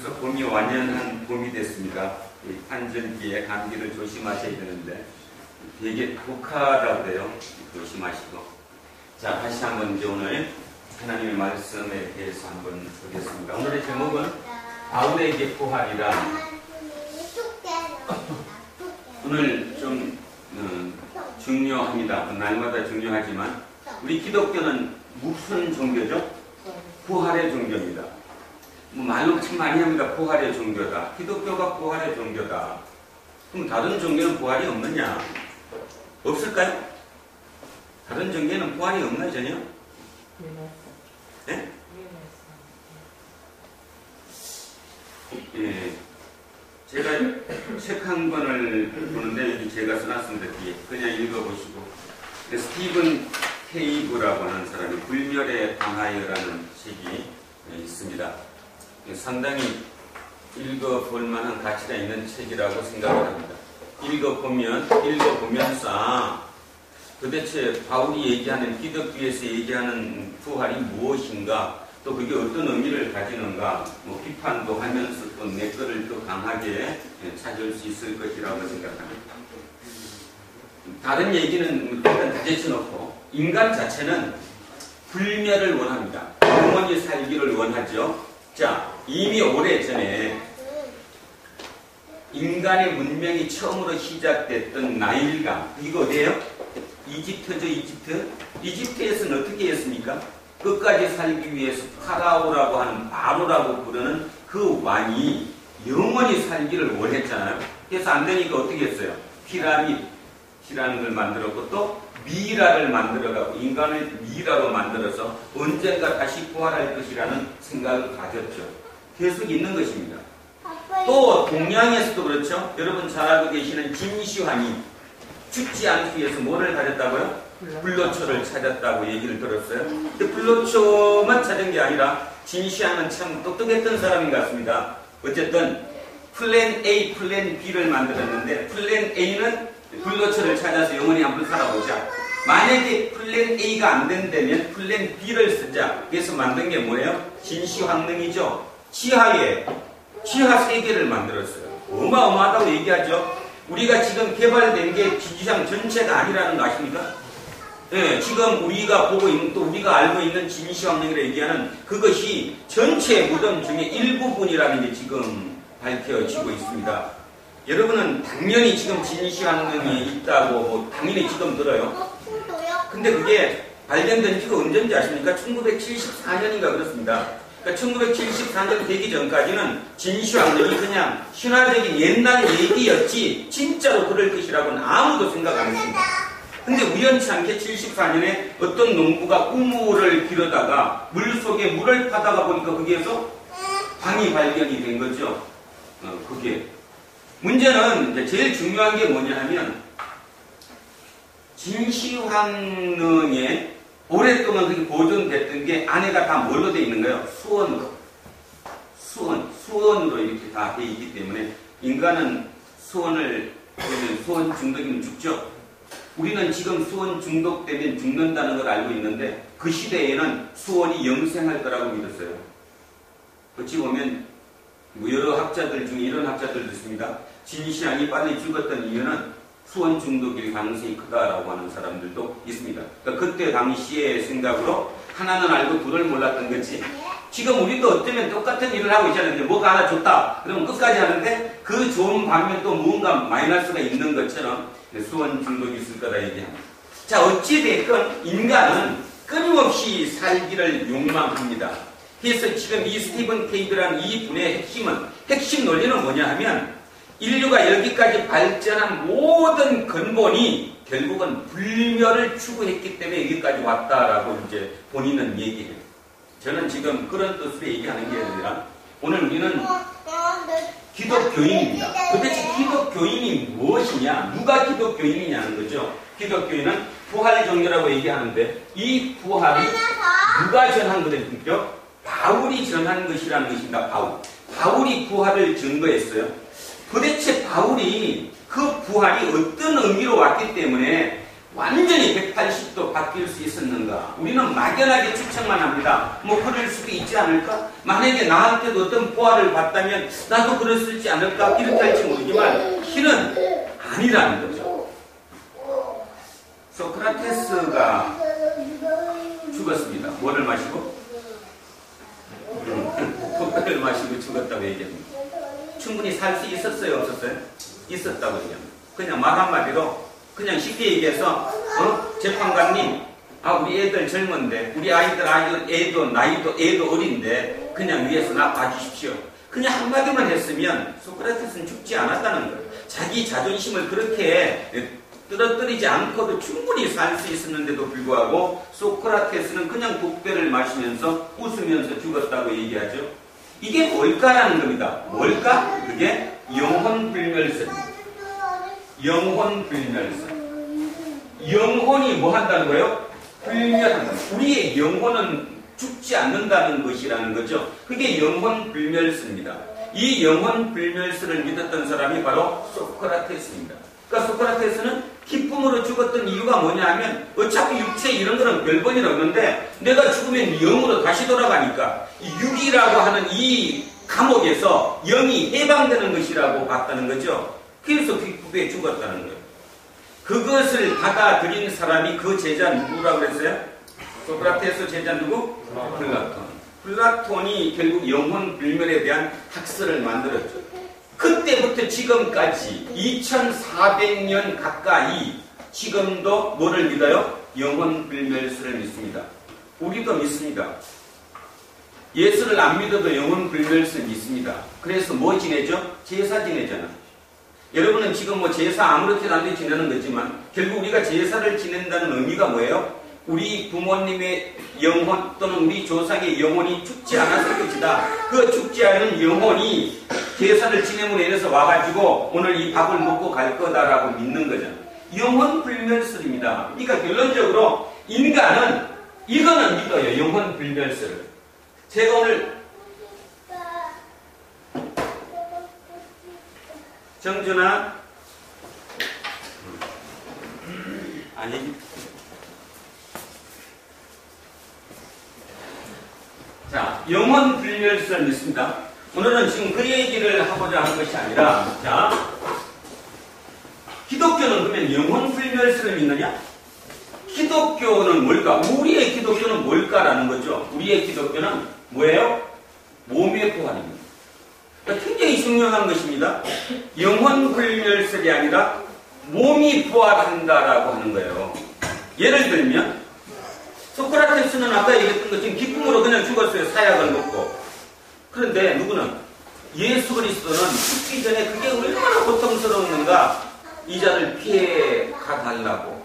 벌써 봄이 완연한 봄이 됐습니다. 환절기에 감기를 조심하셔야 되는데 되게 독하다고 그래요. 조심하시고. 자, 다시 한번 이제 오늘 하나님의 말씀에 대해서 한번 보겠습니다. 오늘의 제목은 바울에게 부활이라. 오늘 좀 중요합니다. 날마다 중요하지만 우리 기독교는 무슨 종교죠? 부활의 종교입니다. 말로 참 많이 합니다. 부활의 종교다. 기독교가 부활의 종교다. 그럼 다른 종교는 부활이 없느냐? 없을까요? 다른 종교는 부활이 없나요, 전혀? 네? 예. 제가 책 한 권을 보는데 여기 제가 써놨습니다. 뒤에 그냥 읽어보시고. 스티븐 케이브라고 하는 사람이 불멸에 관하여라는 책이 있습니다. 상당히 읽어볼 만한 가치가 있는 책이라고 생각을 합니다. 읽어보면서 도대체 바울이 얘기하는 기독교에서 얘기하는 부활이 무엇인가, 또 그게 어떤 의미를 가지는가, 비판도 하면서 또 내 거를 또 강하게 찾을 수 있을 것이라고 생각합니다. 다른 얘기는 일단 다 제쳐놓고 인간 자체는 불멸을 원합니다. 영원히 살기를 원하죠. 자, 이미 오래전에 인간의 문명이 처음으로 시작됐던 나일강, 이거 어디예요? 이집트죠, 이집트. 이집트에서는 어떻게 했습니까? 끝까지 살기 위해서 파라오라고 하는 바로라고 부르는 그 왕이 영원히 살기를 원했잖아요. 그래서 안 되니까 어떻게 했어요? 피라밋이라는 걸 만들었고 또 미라를 만들어가고 인간을 미라로 만들어서 언젠가 다시 부활할 것이라는 생각을 가졌죠. 계속 있는 것입니다. 또 동양에서도 그렇죠. 여러분 잘 알고 계시는 진시황이 죽지 않기 위해서 뭐를 가졌다고요? 불로초를 찾았다고 얘기를 들었어요. 근데 불로초만 찾은 게 아니라 진시황은 참 똑똑했던 사람인 것 같습니다. 어쨌든 플랜 A, 플랜 B를 만들었는데 플랜 A는 불로초를 찾아서 영원히 한번 살아보자. 만약에 플랜 A가 안 된다면 플랜 B를 쓰자. 그래서 만든 게 뭐예요? 진시황릉이죠. 지하 세계를 만들었어요. 어마어마하다고 얘기하죠. 우리가 지금 개발된 게 지지상 전체가 아니라는 거 아십니까? 네, 지금 우리가 보고 있는, 또 우리가 알고 있는 진시황릉이라고 얘기하는 그것이 전체 무덤 중에 일부분이라는 게 지금 밝혀지고 있습니다. 여러분은 당연히 지금 진시황릉이 있다고 당연히 지금 들어요. 근데 그게 발견된 지가 언제인지 아십니까? 1974년인가 그렇습니다. 그러니까 1974년 되기 전까지는 진시황릉이 그냥 신화적인 옛날 얘기였지 진짜로 그럴 것이라고는 아무도 생각 안 했습니다. 근데 우연치 않게 74년에 어떤 농부가 우물을 기르다가 물속에 물을 파다가 보니까 거기에서 방이 발견이 된 거죠. 그게 문제는 이제 제일 중요한 게 뭐냐 하면 진시황릉에 오랫동안 그게 보존됐던 게 안에가 다 뭘로 되어 있는 거예요? 수원으로 이렇게 다 되어 있기 때문에 인간은 수원 중독이면 죽죠. 우리는 지금 수원 중독되면 죽는다는 걸 알고 있는데 그 시대에는 수원이 영생할 거라고 믿었어요. 어찌 보면 여러 학자들 중에 이런 학자들도 있습니다. 진시황이 빨리 죽었던 이유는 수원 중독일 가능성이 크다라고 하는 사람들도 있습니다. 그러니까 그때 당시의 생각으로 하나는 알고 둘을 몰랐던 거지. 지금 우리도 어쩌면 똑같은 일을 하고 있잖아요. 뭐가 하나 좋다 그러면 끝까지 하는데 그 좋은 반면 또 무언가 마이너스가 있는 것처럼 수원 중독이 있을 거다 얘기합니다. 자, 어찌됐건 인간은 끊임없이 살기를 욕망합니다. 그래서 지금 이 스티븐 케이브라는 이 분의 핵심 논리는 뭐냐 하면 인류가 여기까지 발전한 모든 근본이 결국은 불멸을 추구했기 때문에 여기까지 왔다라고 이제 본인은 얘기해요. 저는 지금 그런 뜻으로 얘기하는 게 아니라 오늘 우리는 기독교인입니다. 도대체 기독교인이 무엇이냐? 누가 기독교인이냐는 거죠. 기독교인은 부활 종교라고 얘기하는데 이 부활이 누가 전한 거죠? 바울이 전한 것이라는 것입니다. 바울이 부활을 증거했어요. 도대체 바울이 그 부활이 어떤 의미로 왔기 때문에 완전히 180도 바뀔 수 있었는가? 우리는 막연하게 추측만 합니다. 뭐 그럴 수도 있지 않을까? 만약에 나한테도 어떤 보화를 받다면 나도 그랬을지 않을까? 이렇게 할지 모르지만 실은 아니라는 거죠. 소크라테스가 죽었습니다. 뭐를 마시고? 독배를 마시고 죽었다고 얘기합니다. 충분히 살 수 있었어요? 없었어요? 있었다고 얘기합니다. 그냥 말 한마디로 그냥 쉽게 얘기해서 재판관님, 우리 애들 젊은데 우리 아이들 애도 나이도 애도 어린데 그냥 위에서 나 봐주십시오. 그냥 한마디만 했으면 소크라테스는 죽지 않았다는 거예요. 자기 자존심을 그렇게 떨어뜨리지 않고도 충분히 살 수 있었는데도 불구하고 소크라테스는 그냥 독배를 마시면서 웃으면서 죽었다고 얘기하죠. 이게 뭘까라는 겁니다. 뭘까? 그게 영혼불멸설입니다. 영혼불멸설. 영혼이 뭐 한다는 거예요? 불멸한다. 우리의 영혼은 죽지 않는다는 것이라는 거죠. 그게 영혼불멸설입니다. 이 영혼불멸설을 믿었던 사람이 바로 소크라테스입니다. 그러니까 소크라테스는 기쁨으로 죽었던 이유가 뭐냐면 어차피 육체 이런 거는 별 볼일 없는데 내가 죽으면 영으로 다시 돌아가니까 육이라고 하는 이 감옥에서 영이 해방되는 것이라고 봤다는 거죠. 그래서 기쁨에 죽었다는 거예요. 그것을 받아들인 사람이 그 제자 누구라고 그랬어요? 소크라테스 제자 누구? 플라톤. 플라톤이 결국 영혼 불멸에 대한 학설을 만들었죠. 그때부터 지금까지 2400년 가까이 지금도 뭐를 믿어요? 영혼 불멸설을 믿습니다. 우리도 믿습니다. 예수를 안 믿어도 영혼 불멸설 믿습니다. 그래서 뭐 지내죠? 제사 지내잖아. 여러분은 지금 뭐 제사 아무렇게도 안 돼 지내는 거지만 결국 우리가 제사를 지낸다는 의미가 뭐예요? 우리 부모님의 영혼 또는 우리 조상의 영혼이 죽지 않았을 것이다. 그 죽지 않은 영혼이 제사를 지내므로 인해서 와가지고 오늘 이 밥을 먹고 갈 거다라고 믿는 거잖아. 영혼 불멸설입니다. 그러니까 결론적으로 인간은 이거는 믿어요. 영혼 불멸설을. 제가 오늘 정준아 아니 자 영혼 불멸설 믿습니다. 오늘은 지금 그 얘기를 하고자 하는 것이 아니라 자 기독교는 그러면 영혼 불멸설을 믿느냐? 기독교는 뭘까? 우리의 기독교는 뭘까라는 거죠. 우리의 기독교는 뭐예요? 몸의 부활입니다. 그러니까 굉장히 중요한 것입니다. 영혼 불멸설이 아니라 몸이 부활한다라고 하는 거예요. 예를 들면 소크라테스는 아까 얘기했던 것처럼 기쁨으로 그냥 죽었어요. 사약을 먹고. 그런데 누구는 예수 그리스도는 죽기 전에 그게 얼마나 고통스러웠는가 이 자를 피해 가달라고.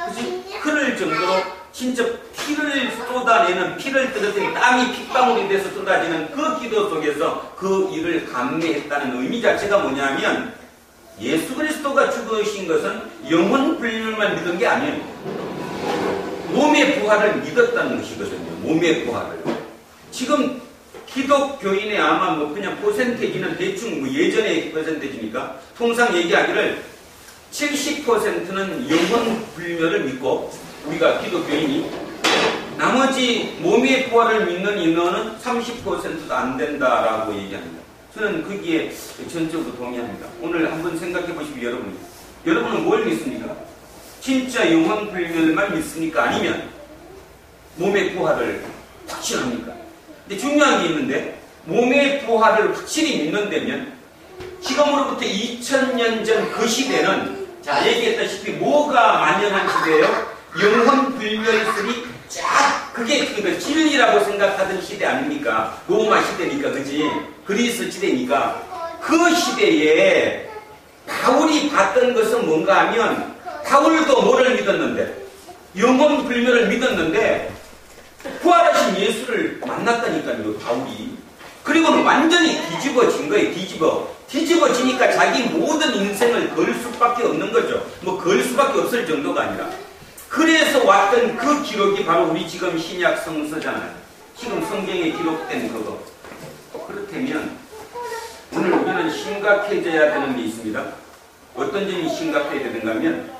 그치? 그럴 정도로 진짜 피를 쏟아내는 피를 떨어뜨린 땀이 핏방울이 돼서 쏟아지는 그 기도 속에서 그 일을 감내했다는 의미 자체가 뭐냐면 예수 그리스도가 죽으신 것은 영혼 불멸만 믿은 게 아니에요. 몸의 부활을 믿었다는 것이거든요. 몸의 부활을. 지금 기독교인의 아마 뭐 그냥 퍼센테이지는 대충 뭐 예전의 퍼센테이지니까 통상 얘기하기를 70%는 영혼 불멸을 믿고 우리가 기독교인이 나머지 몸의 부활을 믿는 인원은 30%도 안 된다라고 얘기합니다. 저는 거기에 전적으로 동의합니다. 오늘 한번 생각해 보시면 여러분은 뭘 믿습니까? 진짜 영혼 불멸만 믿습니까? 아니면 몸의 부활을 확신합니까? 근데 중요한 게 있는데 몸의 부활을 확실히 믿는다면 지금으로부터 2000년 전 그 시대는 자 얘기했다시피 뭐가 만연한 시대예요? 영혼 불멸설이 쫙 그게 그 진리라고 생각하던 시대 아닙니까? 로마 시대니까 그지? 그리스 시대니까 그 시대에 바울이 봤던 것은 뭔가 하면 바울도 뭐를 믿었는데 영혼 불멸을 믿었는데 부활하신 예수를 만났다니까요. 바울이. 그리고는 완전히 뒤집어진 거예요. 뒤집어지니까 자기 모든 인생을 걸 수밖에 없는 거죠. 뭐 걸 수밖에 없을 정도가 아니라. 그래서 왔던 그 기록이 바로 우리 지금 신약 성서잖아요. 지금 성경에 기록된 그거. 그렇다면 오늘 우리는 심각해져야 되는 게 있습니다. 어떤 점이 심각해야 되는가 하면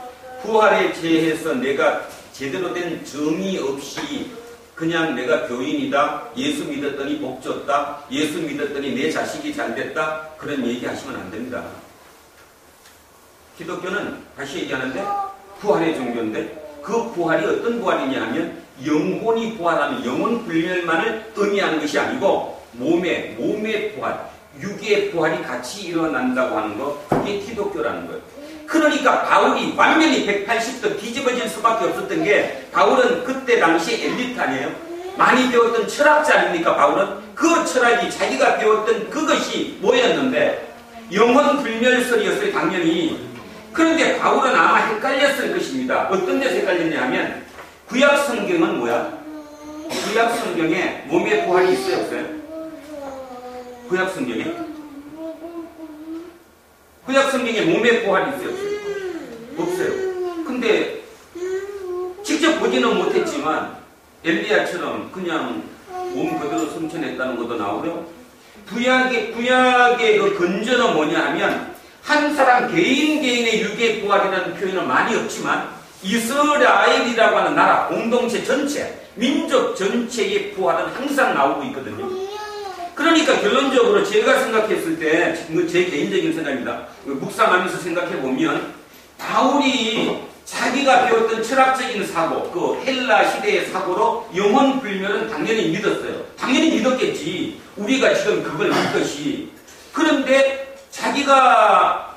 부활에 대해서 내가 제대로 된 정의 없이 그냥 내가 교인이다, 예수 믿었더니 복 줬다, 예수 믿었더니 내 자식이 잘 됐다, 그런 얘기 하시면 안 됩니다. 기독교는 다시 얘기하는데 부활의 종교인데, 그 부활이 어떤 부활이냐 하면 영혼이 부활하는 영혼 불멸만을 의미하는 것이 아니고 몸의 부활, 육의 부활이 같이 일어난다고 하는 거, 그게 기독교라는 거예요. 그러니까 바울이 완전히 180도 뒤집어질 수밖에 없었던 게, 바울은 그때 당시 엘리트 아니에요? 많이 배웠던 철학자 아닙니까? 바울은 그 철학이 자기가 배웠던 그것이 뭐였는데 영혼 불멸설이었어요, 당연히. 그런데 바울은 아마 헷갈렸을 것입니다. 어떤 데서 헷갈렸냐 하면, 구약 성경은 뭐야? 구약 성경에 몸의 부활이 있어요, 없어요? 구약 성경에? 구약 성경에 몸의 부활이 있어요, 없어요? 없어요. 근데 직접 보지는 못했지만 엘리야처럼 그냥 몸 그대로 승천했다는 것도 나오고요. 구약의 그 근저는 뭐냐 하면, 한 사람 개인의 육의 부활이라는 표현은 많이 없지만 이스라엘이라고 하는 나라 공동체 전체, 민족 전체의 부활은 항상 나오고 있거든요. 그러니까 결론적으로 제가 생각했을 때, 제 개인적인 생각입니다. 묵상하면서 생각해 보면, 바울이 자기가 배웠던 철학적인 사고, 그 헬라 시대의 사고로 영혼 불멸은 당연히 믿었어요. 당연히 믿었겠지. 우리가 지금 그걸 믿듯이. 그런데 자기가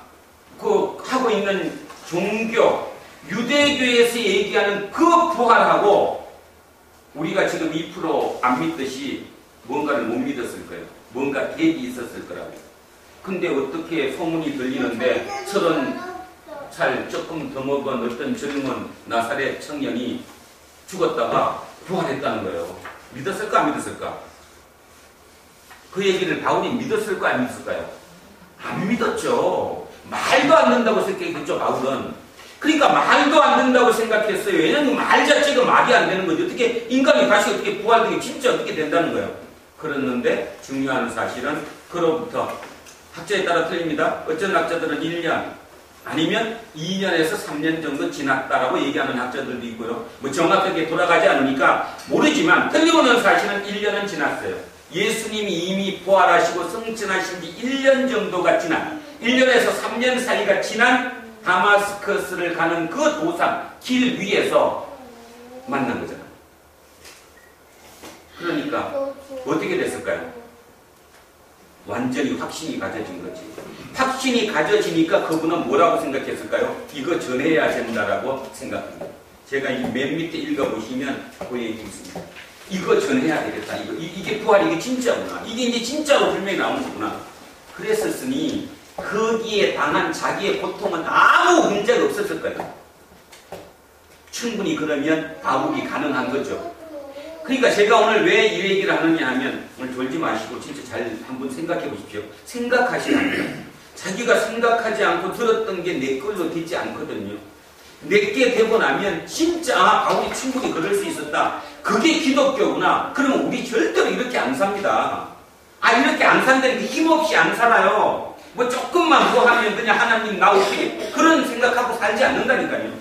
하고 있는 종교, 유대교에서 얘기하는 그 부활하고 우리가 지금 2% 안 믿듯이 뭔가를 못 믿었을 거예요. 뭔가 갭이 있었을 거라고. 근데 어떻게 소문이 들리는데 30살 조금 더 먹은 어떤 젊은 나사렛 청년이 죽었다가 부활했다는 거예요. 믿었을까 안 믿었을까? 그 얘기를 바울이 믿었을까 안 믿었을까요? 안 믿었죠. 말도 안 된다고 생각했죠, 바울은. 그러니까 말도 안 된다고 생각했어요. 왜냐면 말 자체가 말이 안 되는 거죠. 어떻게 인간이 다시 어떻게 부활되게 진짜 어떻게 된다는 거예요. 그랬는데 중요한 사실은 그로부터 학자에 따라 틀립니다. 어떤 학자들은 1년 아니면 2년에서 3년 정도 지났다라고 얘기하는 학자들도 있고요. 뭐 정확하게 돌아가지 않으니까 모르지만 틀림없는 사실은 1년은 지났어요. 예수님이 이미 부활하시고 승천하신 지 1년 정도가 지난, 1년에서 3년 사이가 지난 다마스커스를 가는 그 도상 길 위에서 만난 거잖아요. 그러니까 어떻게 됐을까요? 완전히 확신이 가져진 거지. 확신이 가져지니까 그분은 뭐라고 생각했을까요? 이거 전해야 된다라고 생각합니다. 제가 이 맨 밑에 읽어보시면 그 얘기 있습니다. 이거 전해야 되겠다. 이게 부활이 이게 진짜구나. 이게 이제 진짜로 분명히 나오는 거구나. 그랬었으니 거기에 당한 자기의 고통은 아무 문제가 없었을 거예요. 충분히 그러면 바울이 가능한 거죠. 그러니까 제가 오늘 왜 이 얘기를 하느냐 하면, 오늘 졸지 마시고 진짜 잘 한번 생각해 보십시오. 생각하시라면 자기가 생각하지 않고 들었던 게 내 걸로 되지 않거든요. 내게 되고 나면 진짜 바울이 충분히 그럴 수 있었다. 그게 기독교구나. 그러면 우리 절대로 이렇게 안 삽니다. 이렇게 안 산다는 게 힘없이 안 살아요. 뭐 조금만 뭐 하면 그냥 하나님 나오시게 그런 생각하고 살지 않는다니까요.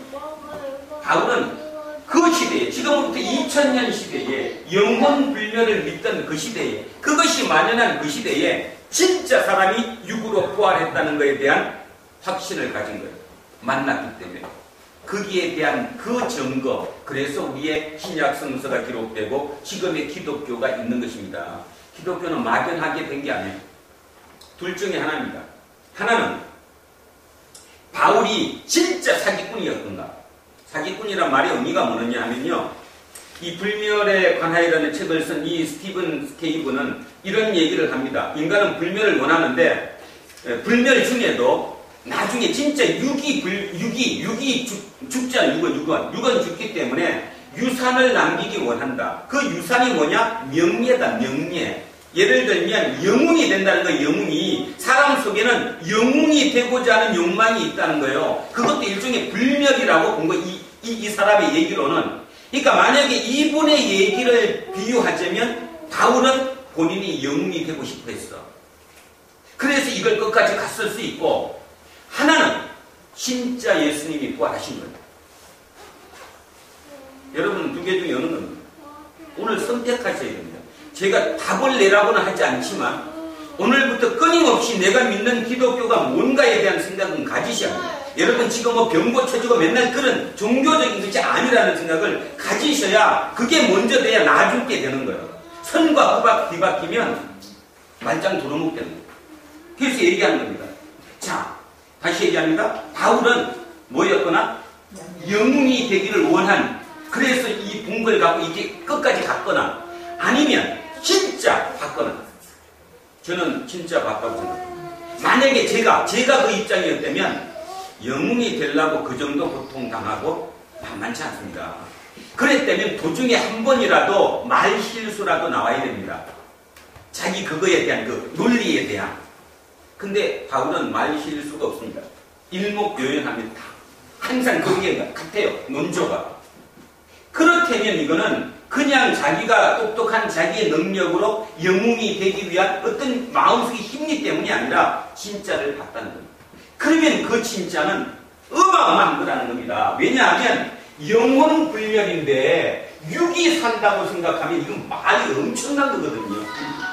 바울은 그 시대에, 지금부터 2000년 시대에 영혼 불멸을 믿던 그 시대에, 그것이 만연한 그 시대에 진짜 사람이 육으로 부활했다는 것에 대한 확신을 가진 거예요. 만났기 때문에. 거기에 대한 그 증거, 그래서 우리의 신약 성서가 기록되고 지금의 기독교가 있는 것입니다. 기독교는 막연하게 된 게 아니에요. 둘 중에 하나입니다. 하나는 바울이 진짜 사기꾼이었던가. 사기꾼이란 말의 의미가 뭐냐 하면요, 이 불멸에 관하여라는 책을 쓴 이 스티븐 케이브는 이런 얘기를 합니다. 인간은 불멸을 원하는데 불멸 중에도 나중에 진짜 육이 죽잖아요. 육은 죽기 때문에 유산을 남기기 원한다. 그 유산이 뭐냐? 명예다, 명예. 예를 들면 영웅이 된다는 거예요. 영웅이. 사람 속에는 영웅이 되고자 하는 욕망이 있다는 거예요. 그것도 일종의 불멸이라고 본 거예요. 이 사람의 얘기로는. 그러니까 만약에 이분의 얘기를 비유하자면 바울은 본인이 영웅이 되고 싶어 했어. 그래서 이걸 끝까지 갔을 수 있고, 하나는 진짜 예수님이 부활하신 거예요. 여러분 두 개 중에 어느 겁니까? 오늘 선택하셔야 됩니다. 제가 답을 내라고는 하지 않지만 오늘부터 끊임없이 내가 믿는 기독교가 뭔가에 대한 생각은 가지셔야 합니다. 여러분 지금 뭐 병 고쳐주고 맨날 그런 종교적인 것이 아니라는 생각을 가지셔야 그게 먼저 돼야 나중게 되는 거예요. 선과 후가 뒤바뀌면 말짱 도루묵 되는 거예요. 그래서 얘기하는 겁니다. 자, 다시 얘기합니다. 바울은 뭐였거나 영웅이 되기를 원한, 그래서 이 분걸 갖고 이게 끝까지 갔거나 아니면 진짜 받거나, 저는 진짜 받다고 생각합니다. 만약에 제가 그 입장이었다면 영웅이 되려고 그 정도 고통당하고 만만치 않습니다. 그랬다면 도중에 한 번이라도 말 실수라도 나와야 됩니다. 자기 그거에 대한 그 논리에 대한. 근데 바울은 말 실수가 없습니다. 일목요연합니다. 항상 거기에 같아요. 논조가. 그렇다면 이거는 그냥 자기가 똑똑한 자기의 능력으로 영웅이 되기 위한 어떤 마음속의 심리 때문이 아니라 진짜를 봤다는 겁니다. 그러면 그 진짜는 어마어마한 거라는 겁니다. 왜냐하면 영혼은 불멸인데 육이 산다고 생각하면 이건 말이 엄청난 거거든요.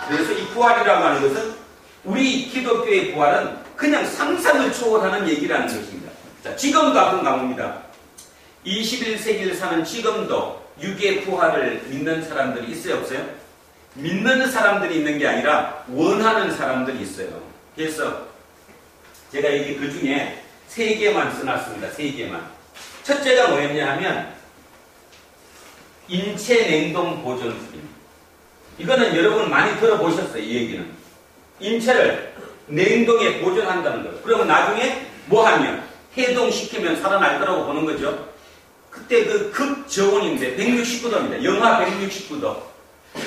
그래서 이 부활이라고 하는 것은 우리 기독교의 부활은 그냥 상상을 초월하는 얘기라는 것입니다. 자, 지금도 아픈 강호입니다. 21세기를 사는 지금도 육의 부활을 믿는 사람들이 있어요, 없어요? 믿는 사람들이 있는 게 아니라 원하는 사람들이 있어요. 그래서 제가 여기 그 중에 3개만 써놨습니다. 3개만. 첫째가 뭐였냐 하면 인체 냉동 보존수입니다. 이거는 여러분 많이 들어보셨어요, 이 얘기는. 인체를 냉동에 보존한다는 거예요. 그러면 나중에 뭐 하면 해동시키면 살아날 거라고 보는 거죠. 그때 그 극저온인데 169도입니다. 영하 169도.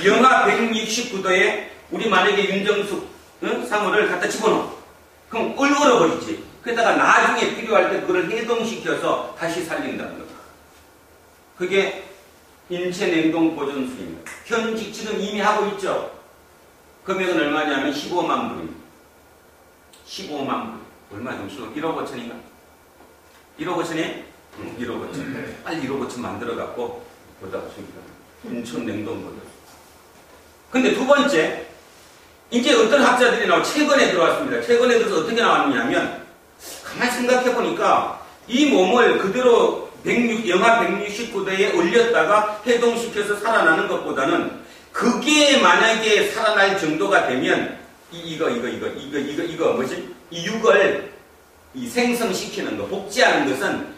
영하 169도에 우리 만약에 윤정숙 사물을 갖다 집어넣어. 그럼 얼어버리지. 그러다가 나중에 필요할 때 그걸 해동시켜서 다시 살린다는 거죠. 그게 인체 냉동 보존수입니다. 현직 지금 이미 하고 있죠. 금액은 얼마냐면 15만 불입니다. 15만 불. 얼마 정도? 1억 5천인가? 1억 5천이? 1억 5천. 빨리 1억 5천 만들어갖고 보다 보십니까? 인천 냉동 보존. 근데 두 번째, 이제 어떤 학자들이 최근에 들어왔습니다. 최근에 들어서 어떻게 나왔느냐면, 가만히 생각해보니까 이 몸을 그대로 영하 169도에 올렸다가 해동시켜서 살아나는 것보다는 그게 만약에 살아날 정도가 되면 이거 뭐지? 이 육을 생성시키는 거, 복제하는 것은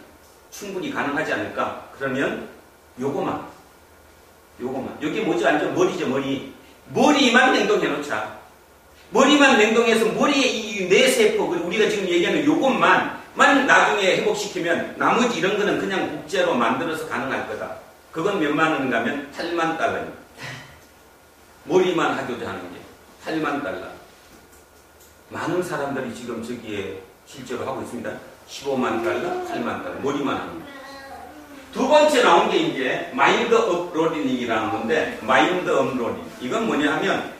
충분히 가능하지 않을까? 그러면 요거만 여기 뭐지? 완전 머리죠, 머리. 머리만 냉동해놓자. 머리만 냉동해서 머리에 이 뇌세포, 우리가 지금 얘기하는 요것만 나중에 회복시키면 나머지 이런 거는 그냥 복제로 만들어서 가능할 거다. 그건 몇만 원인가 하면 8만 달러입니다. 머리만 하고자 하는 게 8만 달러. 많은 사람들이 지금 저기에 실제로 하고 있습니다. 15만 달러, 8만 달러. 머리만 합니다. 두 번째 나온 게 이제 마인드 업로딩이라는 건데, 마인드 업로딩. 이건 뭐냐 하면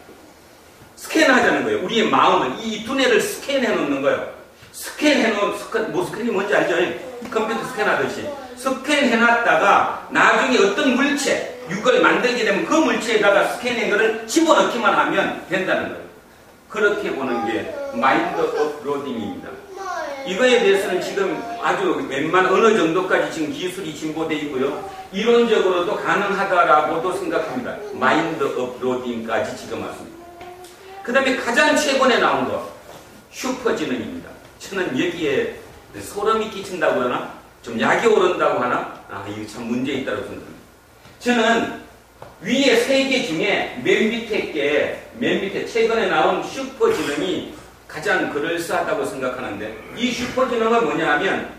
스캔하자는 거예요. 우리의 마음을, 이 두뇌를 스캔해 놓는 거예요. 스캔이 뭔지 알죠? 컴퓨터 스캔하듯이. 스캔해 놨다가 나중에 어떤 물체, 육을 만들게 되면 그 물체에다가 스캔한 거를 집어넣기만 하면 된다는 거예요. 그렇게 보는 게 마인드 업로딩입니다. 이거에 대해서는 지금 아주 어느 정도까지 지금 기술이 진보되어 있고요. 이론적으로도 가능하다라고도 생각합니다. 마인드 업로딩까지 지금 왔습니다. 그 다음에 가장 최근에 나온 거, 슈퍼지능입니다. 저는 여기에 소름이 끼친다고 그러나? 좀 약이 오른다고 하나? 이거 참 문제 있다고 생각합니다. 저는 위에 3개 중에 맨 밑에 최근에 나온 슈퍼지능이 가장 그럴싸하다고 생각하는데, 이 슈퍼지능은 뭐냐 하면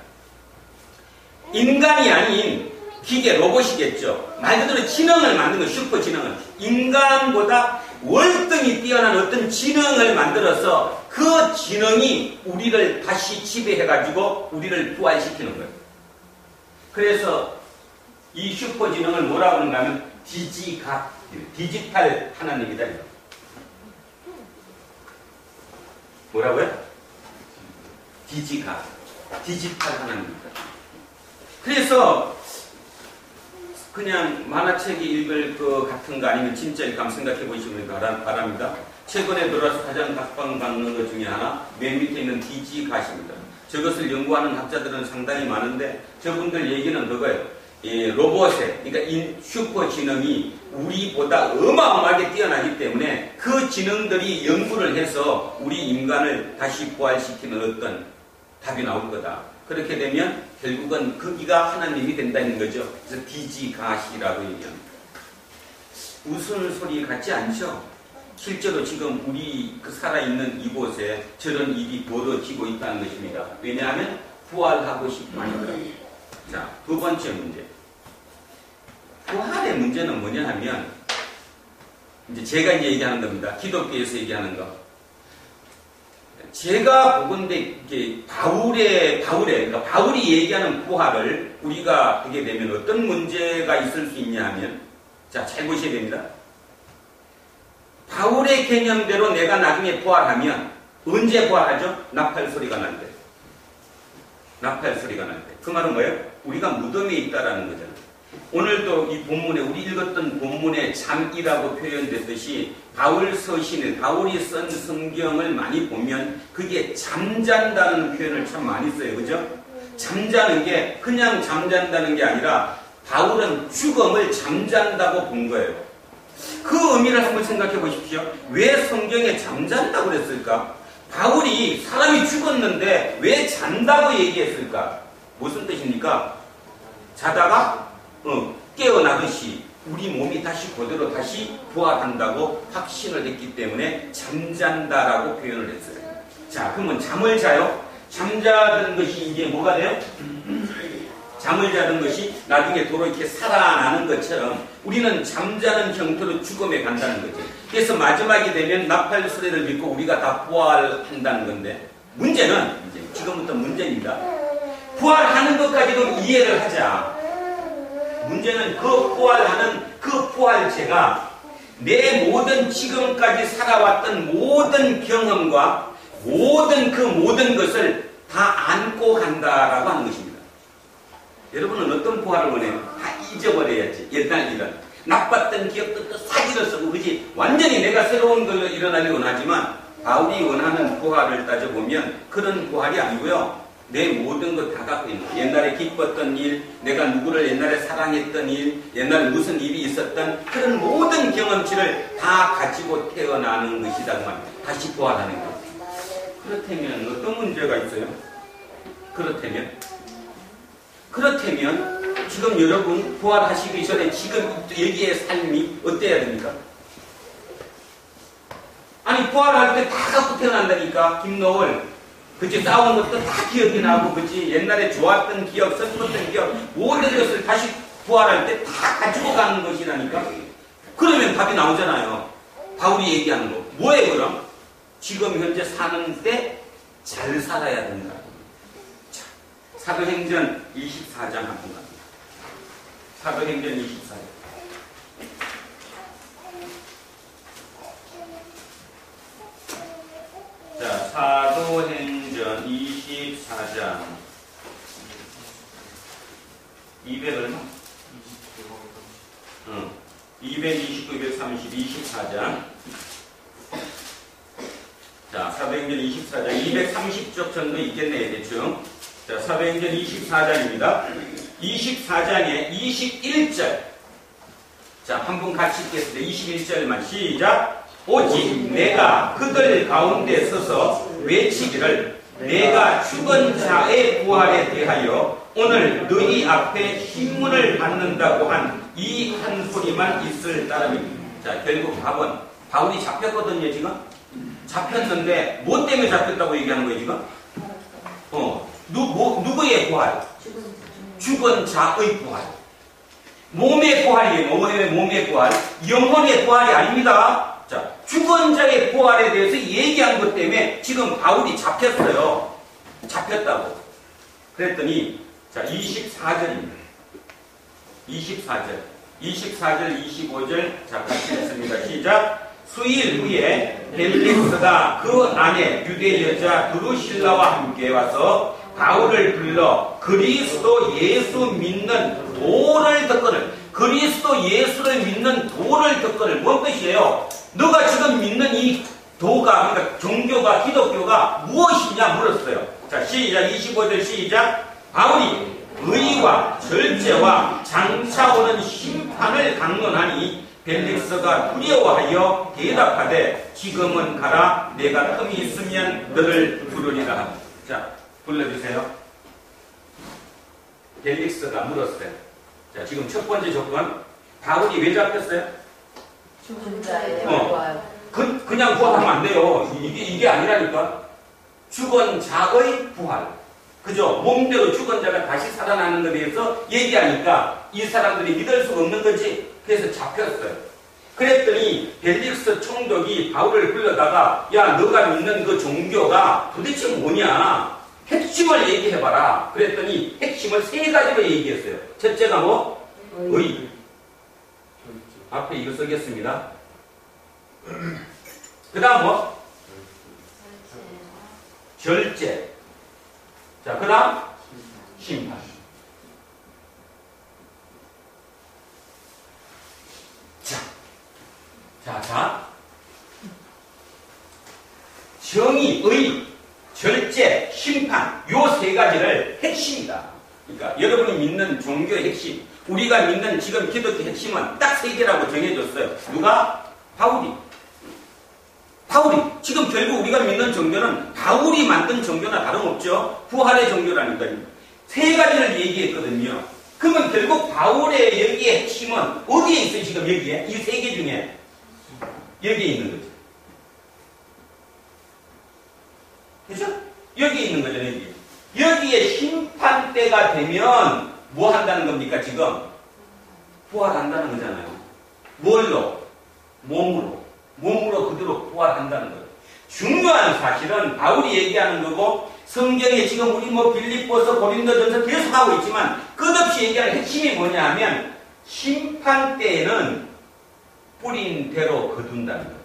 인간이 아닌 기계, 로봇이겠죠. 말 그대로 지능을 만든 거, 슈퍼지능은. 인간보다 월등히 뛰어난 어떤 지능을 만들어서 그 지능이 우리를 다시 지배해가지고 우리를 부활시키는 거예요. 그래서 이 슈퍼지능을 뭐라고 하는가 하면 디지털 하나님이다. 뭐라고요? 디지털 하나님입니다. 그래서 그냥 만화책이 읽을 것 같은 거 아니면 진짜일까 한번 생각해 보시면 바랍니다. 최근에 들어와서 가장 각광받는 것 중에 하나, 맨 밑에 있는 DG 가시입니다. 저것을 연구하는 학자들은 상당히 많은데 저분들 얘기는 그거예요. 로봇의, 그러니까 슈퍼 지능이 우리보다 어마어마하게 뛰어나기 때문에 그 지능들이 연구를 해서 우리 인간을 다시 부활시키는 어떤 답이 나올 거다. 그렇게 되면 결국은 거기가 하나님이 된다는 거죠. 그래서 디지가시라고 얘기합니다. 웃은 소리 같지 않죠? 실제로 지금 우리 살아있는 이곳에 저런 일이 벌어지고 있다는 것입니다. 왜냐하면 부활하고 싶으니까. 자, 두 번째 문제. 부활의 문제는 뭐냐 하면, 이제 제가 이제 얘기하는 겁니다. 기독교에서 얘기하는 거. 제가 보건대 그러니까 바울이 얘기하는 부활을 우리가 하게 되면 어떤 문제가 있을 수 있냐 하면, 자, 잘 보셔야 됩니다. 바울의 개념대로 내가 나중에 부활하면 언제 부활하죠? 나팔 소리가 날 때. 나팔 소리가 날 때. 그 말은 뭐예요? 우리가 무덤에 있다라는 거잖아요. 오늘도 이 본문에 우리 읽었던 본문에 잠이라고 표현됐듯이 바울 서신을 바울이 쓴 성경을 많이 보면 그게 잠잔다는 표현을 참 많이 써요. 그죠? 잠자는 게 그냥 잠잔다는 게 아니라 바울은 죽음을 잠잔다고 본 거예요. 그 의미를 한번 생각해 보십시오. 왜 성경에 잠잔다고 그랬을까? 바울이 사람이 죽었는데 왜 잔다고 얘기했을까? 무슨 뜻입니까? 자다가 깨어나듯이 우리 몸이 다시 그대로 다시 부활한다고 확신을 했기 때문에 잠잔다라고 표현을 했어요. 자, 그러면 잠을 자요? 잠자는 것이 이제 뭐가 돼요? 잠을 자는 것이 나중에 도로 이렇게 살아나는 것처럼 우리는 잠자는 형태로 죽음에 간다는 거죠. 그래서 마지막이 되면 나팔 소리를 듣고 우리가 다 부활한다는 건데, 문제는 이제 지금부터 문제입니다. 부활하는 것까지도 이해를 하자. 문제는 그 부활하는 그 부활체가 내 모든 지금까지 살아왔던 모든 경험과 모든 것을 다 안고 간다라고 하는 것입니다. 여러분은 어떤 부활을 원해요? 다 잊어버려야지. 옛날 일은 나빴던 기억도 사기를 쓰고, 그지? 완전히 내가 새로운 걸로 일어나기 원하지만 바울이 원하는 부활을 따져보면 그런 부활이 아니고요. 내 모든 것 다 갖고 있는 거예요. 옛날에 기뻤던 일, 내가 누구를 옛날에 사랑했던 일, 옛날에 무슨 일이 있었던 그런 모든 경험치를 다 가지고 태어나는 것이다. 그 말이에요. 다시 부활하는 것. 그렇다면 어떤 문제가 있어요? 그렇다면 지금 여러분 부활하시기 전에 지금 여기의 삶이 어때야 됩니까? 아니, 부활할 때 다 갖고 태어난다니까. 김노을 그치? 싸운 것도 다 기억이 나고, 그치? 옛날에 좋았던 기억, 슬펐던 기억, 모든 것을 다시 부활할 때 다 가지고 가는 것이라니까? 그러면 답이 나오잖아요. 바울이 얘기하는 거. 뭐예요, 그럼? 지금 현재 사는 때 잘 살아야 된다. 자, 사도행전 24장 한번 갑니다. 사도행전 24장. 자, 사도행전 24장 200 얼마? 229, 230, 24장. 자, 사도행전 24장 230쪽 정도 있겠네요, 대충. 자, 사도행전 24장입니다. 24장에 21절. 자, 한 분 같이 읽겠습니다. 21절만 시작. 오직 내가 그들 가운데 서서 외치기를 내가 죽은 자의 부활에 대하여 오늘 너희 앞에 신문을 받는다고 한 이 한 소리만 있을 따름입니다. 자, 결국 답은 바울이 잡혔거든요, 지금. 잡혔는데 뭐 때문에 잡혔다고 얘기하는 거예요, 지금? 누구의 부활? 죽은 자의 부활. 몸의 부활이에요. 몸의 부활. 영혼의 부활이 아닙니다. 자, 죽은 자의 부활에 대해서 얘기한 것 때문에 지금 바울이 잡혔어요. 잡혔다고. 그랬더니, 자, 24절입니다. 24절, 25절, 자, 같이 읽습니다. 시작. 수일 후에 벨릭스가 그 안에 유대 여자 드루실라와 함께 와서 바울을 불러 그리스도 예수 믿는 도를 듣거늘. 그리스도 예수를 믿는 도를 듣거늘. 뭔 뜻이에요? 너가 지금 믿는 이 도가, 그러니까 종교가, 기독교가 무엇이냐 물었어요. 자, 시작. 25절 시작. 바울이 의와 절제와 장차 오는 심판을 강론하니 벨릭스가 두려워하여 대답하되 지금은 가라. 내가 틈이 있으면 너를 부르리라. 자, 불러주세요. 벨릭스가 물었어요. 자, 지금 첫 번째 조건. 바울이 왜 잡혔어요? 죽은 자의 부활. 그냥 부활하면 안 돼요. 이게 아니라니까. 죽은 자의 부활. 그죠? 몸대로 죽은 자가 다시 살아나는 것에 대해서 얘기하니까 이 사람들이 믿을 수가 없는 거지. 그래서 잡혔어요. 그랬더니 벨릭스 총독이 바울을 불러다가 야, 너가 믿는 그 종교가 도대체 뭐냐? 핵심을 얘기해봐라. 그랬더니 핵심을 세 가지로 얘기했어요. 첫째가 뭐? 의. 앞에 이거 쓰겠습니다. 그 다음 뭐? 절제. 자, 그 다음? 심판. 자. 정의, 의, 절제, 심판. 요 세 가지를 핵심이다. 그러니까 여러분이 믿는 종교의 핵심, 우리가 믿는 지금 기독교 핵심은 딱 세 개라고 정해줬어요. 누가? 바울이. 지금 결국 우리가 믿는 종교는 바울이 만든 종교나 다름없죠. 부활의 종교라니까요. 세 가지를 얘기했거든요. 그러면 결국 바울의 여기의 핵심은 어디에 있어요? 지금 여기에? 이 세 개 중에 여기에 있는 거죠. 그죠? 여기에 있는 거죠. 여기에 심판 때가 되면 뭐 한다는 겁니까? 지금 부활한다는 거잖아요. 뭘로? 몸으로 그대로 부활한다는 거예요. 중요한 사실은 바울이 얘기하는 거고 성경에 지금 우리 뭐 빌립보서, 고린도전서 계속 하고 있지만 끝없이 얘기하는 핵심이 뭐냐 하면 심판 때에는 뿌린 대로 거둔다는 거예요.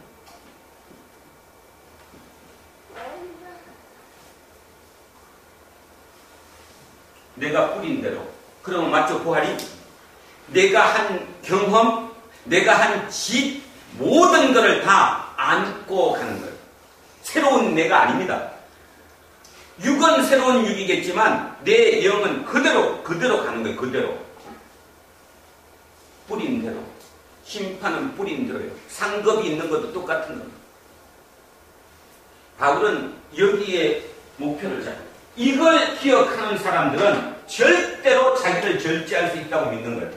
내가 뿌린 대로. 그러면 맞죠? 부활이? 내가 한 경험, 내가 한 짓, 모든 것을 다 안고 가는 거예요. 새로운 내가 아닙니다. 육은 새로운 육이겠지만 내 영은 그대로 가는 거예요. 그대로. 뿌린 대로. 심판은 뿌린 대로예요. 상급이 있는 것도 똑같은 겁니다. 바울은 여기에 목표를 잡아요. 이걸 기억하는 사람들은 절대로 자기를 절제할 수 있다고 믿는 거예요.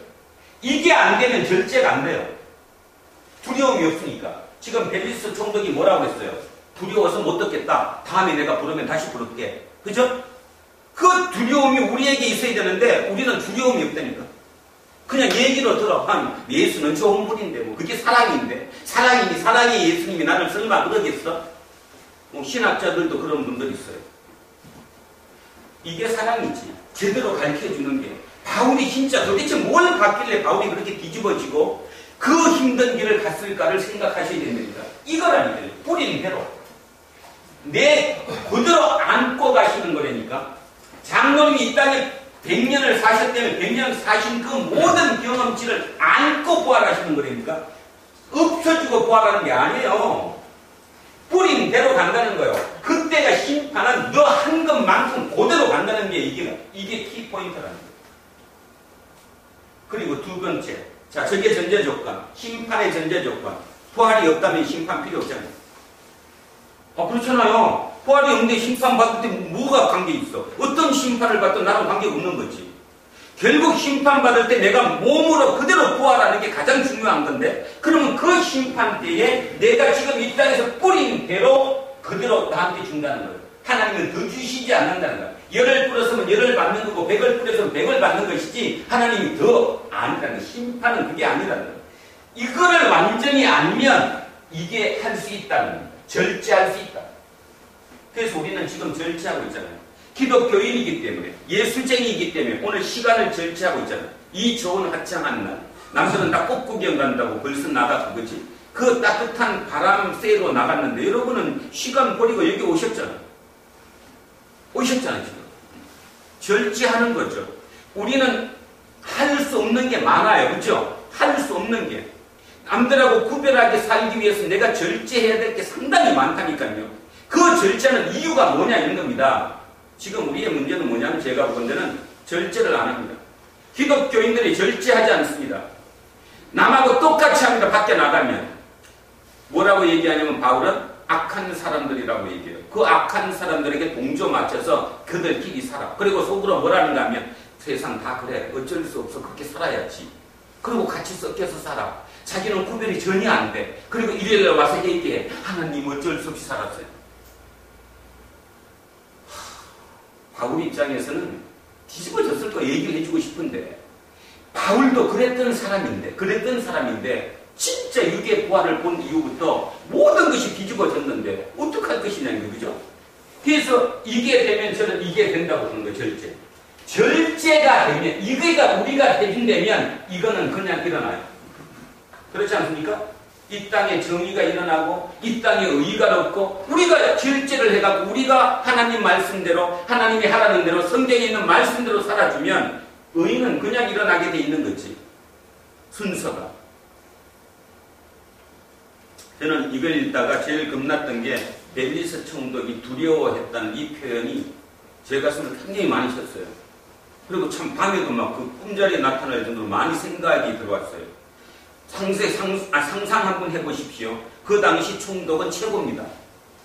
이게 안 되면 절제가 안 돼요. 두려움이 없으니까. 지금 벨릭스 총독이 뭐라고 했어요? 두려워서 못 듣겠다. 다음에 내가 부르면 다시 부를게. 그죠? 그 두려움이 우리에게 있어야 되는데 우리는 두려움이 없다니까. 그냥 얘기로 들어. 예수는 좋은 분인데 뭐 그게 사랑인데. 사랑이 예수님이 나를 설마 그러겠어? 뭐 신학자들도 그런 분들 있어요. 이게 사랑이지. 제대로 가르쳐주는 게. 바울이 진짜 도대체 뭘 받길래 바울이 그렇게 뒤집어지고 그 힘든 길을 갔을까를 생각하셔야 됩니다. 이거라니까요. 뿌린 대로. 내 그대로 안고 가시는 거라니까. 장로님이 이 땅에 100년을 사셨다면 100년 사신 그 모든 경험치를 안고 부활하시는 거라니까. 없어지고 부활하는 게 아니에요. 뿌린 대로 간다는 거예요. 그때가 심판은 너 한 것만큼 그대로 간다는 게 이게 키포인트라는 거예요. 그리고 두 번째. 자, 저게 전제 조건. 심판의 전제 조건. 부활이 없다면 심판 필요 없잖아요. 그렇잖아요. 부활이 없는데 심판 받을 때 뭐가 관계 있어? 어떤 심판을 받든 나랑 관계가 없는 거지. 결국 심판 받을 때 내가 몸으로 그대로 부활하는 게 가장 중요한 건데, 그러면 그 심판 때에 내가 지금 이 땅에서 뿌린 대로 그대로 나한테 준다는 거예요. 하나님은 더 주시지 않는다는 거예요. 열을 뿌렸으면 열을 받는 거고 100을 뿌렸으면 100을 받는 것이지 하나님이 더 아니라는 거예요. 심판은 그게 아니라는 거예요. 이거를 완전히 알면 이게 할 수 있다는 거예요. 절제할 수 있다. 그래서 우리는 지금 절제하고 있잖아요. 기독교인이기 때문에, 예술쟁이이기 때문에 오늘 시간을 절제하고 있잖아요. 이 좋은 화창한 날, 남들은 다 꽃구경 간다고 벌써 나가고 그지? 그 따뜻한 바람 쐬러 나갔는데 여러분은 시간 버리고 여기 오셨잖아요. 지금. 절제하는 거죠. 우리는 할 수 없는 게 많아요. 그죠? 할 수 없는 게. 남들하고 구별하게 살기 위해서 내가 절제해야 될 게 상당히 많다니까요. 그 절제는 이유가 뭐냐 이런 겁니다. 지금 우리의 문제는 뭐냐면 제가 본 데는 절제를 안 합니다. 기독교인들이 절제하지 않습니다. 남하고 똑같이 합니다. 밖에 나가면. 뭐라고 얘기하냐면 바울은 악한 사람들이라고 얘기해요. 그 악한 사람들에게 동조 맞춰서 그들끼리 살아. 그리고 속으로 뭐라는가 하면 세상 다 그래. 어쩔 수 없어. 그렇게 살아야지. 그리고 같이 섞여서 살아. 자기는 구별이 전혀 안 돼. 그리고 일요일에 와서 얘기해. 하나님 어쩔 수 없이 살았어요. 바울 입장에서는 뒤집어졌을 거 얘기를 해주고 싶은데 바울도 그랬던 사람인데 진짜 육의 부활을 본 이후부터 모든 것이 뒤집어졌는데 어떡할 것이냐는 거죠. 그래서 이게 되면 저는 이게 된다고 하는 거예요. 절제가 되면 이거가 우리가 해준다면 이거는 그냥 일어나요. 그렇지 않습니까? 이 땅에 정의가 일어나고 이 땅에 의의가 없고 우리가 절제를 해가지고 우리가 하나님 말씀대로 하나님이 하라는 대로 성경에 있는 말씀대로 살아주면 의의는 그냥 일어나게 돼 있는 거지. 순서가. 저는 이걸 읽다가 제일 겁났던 게 벨리스 총독이 두려워했다는 이 표현이 제 가슴을 굉장히 많이 쳤어요. 그리고 참 밤에도 막 그 꿈자리에 나타날 정도로 많이 생각이 들어왔어요. 상상 한번 해보십시오. 그 당시 총독은 최고입니다.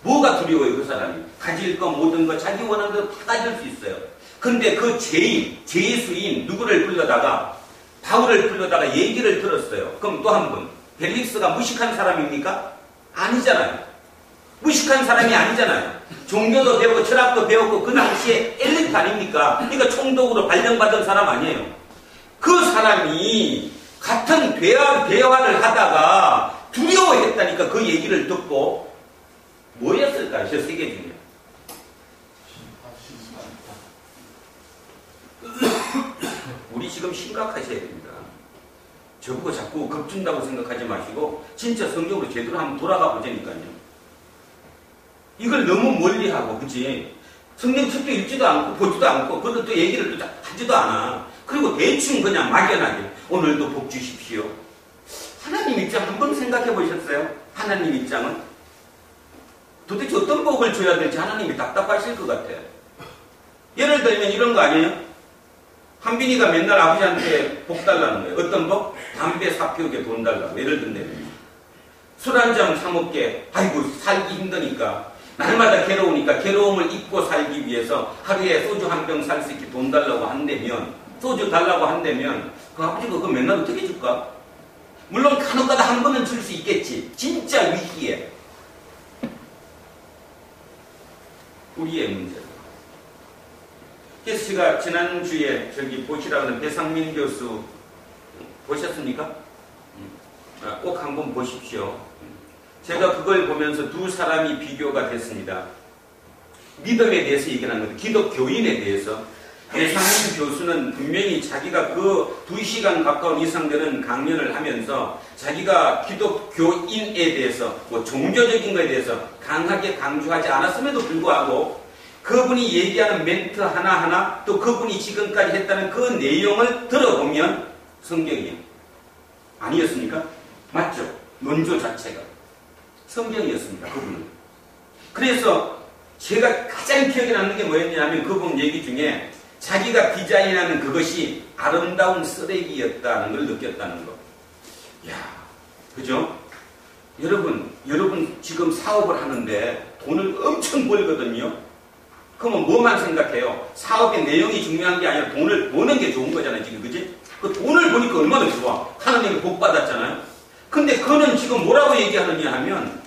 뭐가 두려워요, 그 사람이? 가질 거 모든 거 자기 원하는 대로 다 가질 수 있어요. 근데 그 제수인 누구를 불러다가 바울을 불러다가 얘기를 들었어요. 그럼 또 한 분. 벨릭스가 무식한 사람입니까? 아니잖아요. 무식한 사람이 아니잖아요. 종교도 배우고 철학도 배웠고 그 당시에 엘리트 아닙니까? 그러니까 총독으로 발령받은 사람 아니에요. 그 사람이 같은 대화를 하다가 두려워했다니까. 그 얘기를 듣고 뭐였을까요? 저 세 개 중에. 우리 지금 심각하셔야 됩니다. 저보고 자꾸 겁준다고 생각하지 마시고 진짜 성경으로 제대로 한번 돌아가 보자니까요. 이걸 너무 멀리하고, 그치? 성경 책도 읽지도 않고 보지도 않고 그것도 얘기를 또 하지도 않아. 그리고 대충 그냥 막연하게 오늘도 복 주십시오. 하나님 입장 한번 생각해 보셨어요? 하나님 입장은 도대체 어떤 복을 줘야 될지 하나님이 답답하실 것 같아요. 예를 들면 이런 거 아니에요? 한빈이가 맨날 아버지한테 복 달라는 거예요. 어떤 복? 담배 사피우게 돈 달라고. 예를 든다면 술 한 잔 사먹게. 아이고 살기 힘드니까 날마다 괴로우니까 괴로움을 잊고 살기 위해서 하루에 소주 한 병 살 수 있게 돈 달라고 한다면, 소주 달라고 한다면 그 아버지가 그거 맨날 어떻게 줄까? 물론 간혹가다 한 번은 줄 수 있겠지. 진짜 위기에. 우리의 문제. 그래서 제가 지난주에 저기 보시라고 하는 배상민 교수 보셨습니까? 꼭 한번 보십시오. 제가 그걸 보면서 두 사람이 비교가 됐습니다. 믿음에 대해서 얘기하는 겁니다. 기독교인에 대해서. 배상민 교수는 분명히 자기가 그 2시간 가까운 이상 되는 강연을 하면서 자기가 기독교인에 대해서 뭐 종교적인 것에 대해서 강하게 강조하지 않았음에도 불구하고 그분이 얘기하는 멘트 하나하나 또 그분이 지금까지 했다는 그 내용을 들어보면 성경이에요. 아니었습니까? 맞죠? 논조 자체가 성경이었습니다. 그분은. 그래서 제가 가장 기억에 남는 게 뭐였냐면 그분 얘기 중에 자기가 디자인하는 그것이 아름다운 쓰레기였다는 걸 느꼈다는 거. 이야, 그죠? 여러분 지금 사업을 하는데 돈을 엄청 벌거든요. 그러면 뭐만 생각해요? 사업의 내용이 중요한 게 아니라 돈을 버는 게 좋은 거잖아요, 지금, 그지? 그 돈을 버니까 얼마나 좋아. 하나님이 복 받았잖아요. 근데 그는 지금 뭐라고 얘기하느냐 하면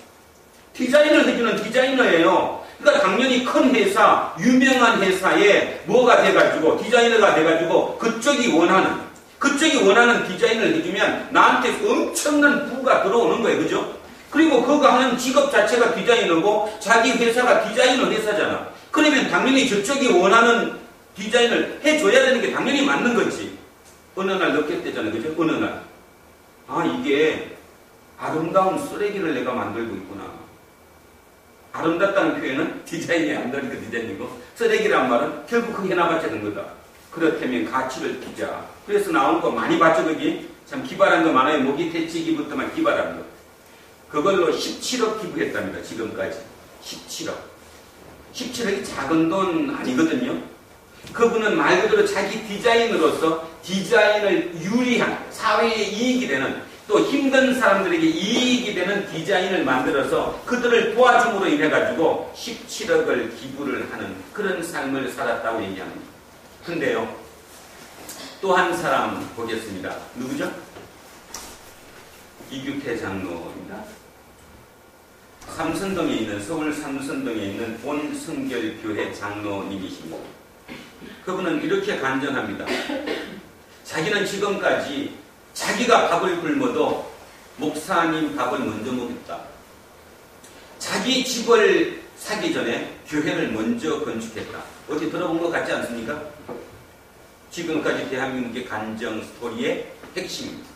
디자인을 해주는 디자이너예요. 그러니까 당연히 큰 회사, 유명한 회사에 뭐가 돼가지고 디자이너가 돼가지고 그쪽이 원하는 디자인을 해주면 나한테 엄청난 부가 들어오는 거예요. 그죠? 그리고 그거 하는 직업 자체가 디자이너고 자기 회사가 디자이너 회사잖아. 그러면 당연히 저쪽이 원하는 디자인을 해줘야 되는 게 당연히 맞는 거지. 어느 날 느꼈대잖아요. 그죠? 어느 날. 아, 이게 아름다운 쓰레기를 내가 만들고 있구나. 아름답다는 표현은 디자인이 안 되니까 디자인이고 쓰레기란 말은 결국 그게 나맞자는 거다. 그렇다면 가치를 두자. 그래서 나온 거 많이 봤죠, 거기? 참 기발한 거 많아요. 모기 퇴치기부터만 기발한 거. 그걸로 17억 기부했답니다, 지금까지. 17억. 17억이 작은 돈 아니거든요. 그분은 말 그대로 자기 디자인으로서 디자인을 유리한, 사회에 이익이 되는, 또 힘든 사람들에게 이익이 되는 디자인을 만들어서 그들을 도와줌으로 인해가지고 17억을 기부를 하는 그런 삶을 살았다고 얘기합니다. 근데요, 또 한 사람 보겠습니다. 누구죠? 이규태 장로입니다. 삼선동에 있는, 서울 삼선동에 있는 본성결교회 장로님이십니다. 그분은 이렇게 간증합니다. 자기는 지금까지 자기가 밥을 굶어도 목사님 밥을 먼저 먹였다. 자기 집을 사기 전에 교회를 먼저 건축했다. 어디 들어본 것 같지 않습니까? 지금까지 대한민국의 간증 스토리의 핵심입니다.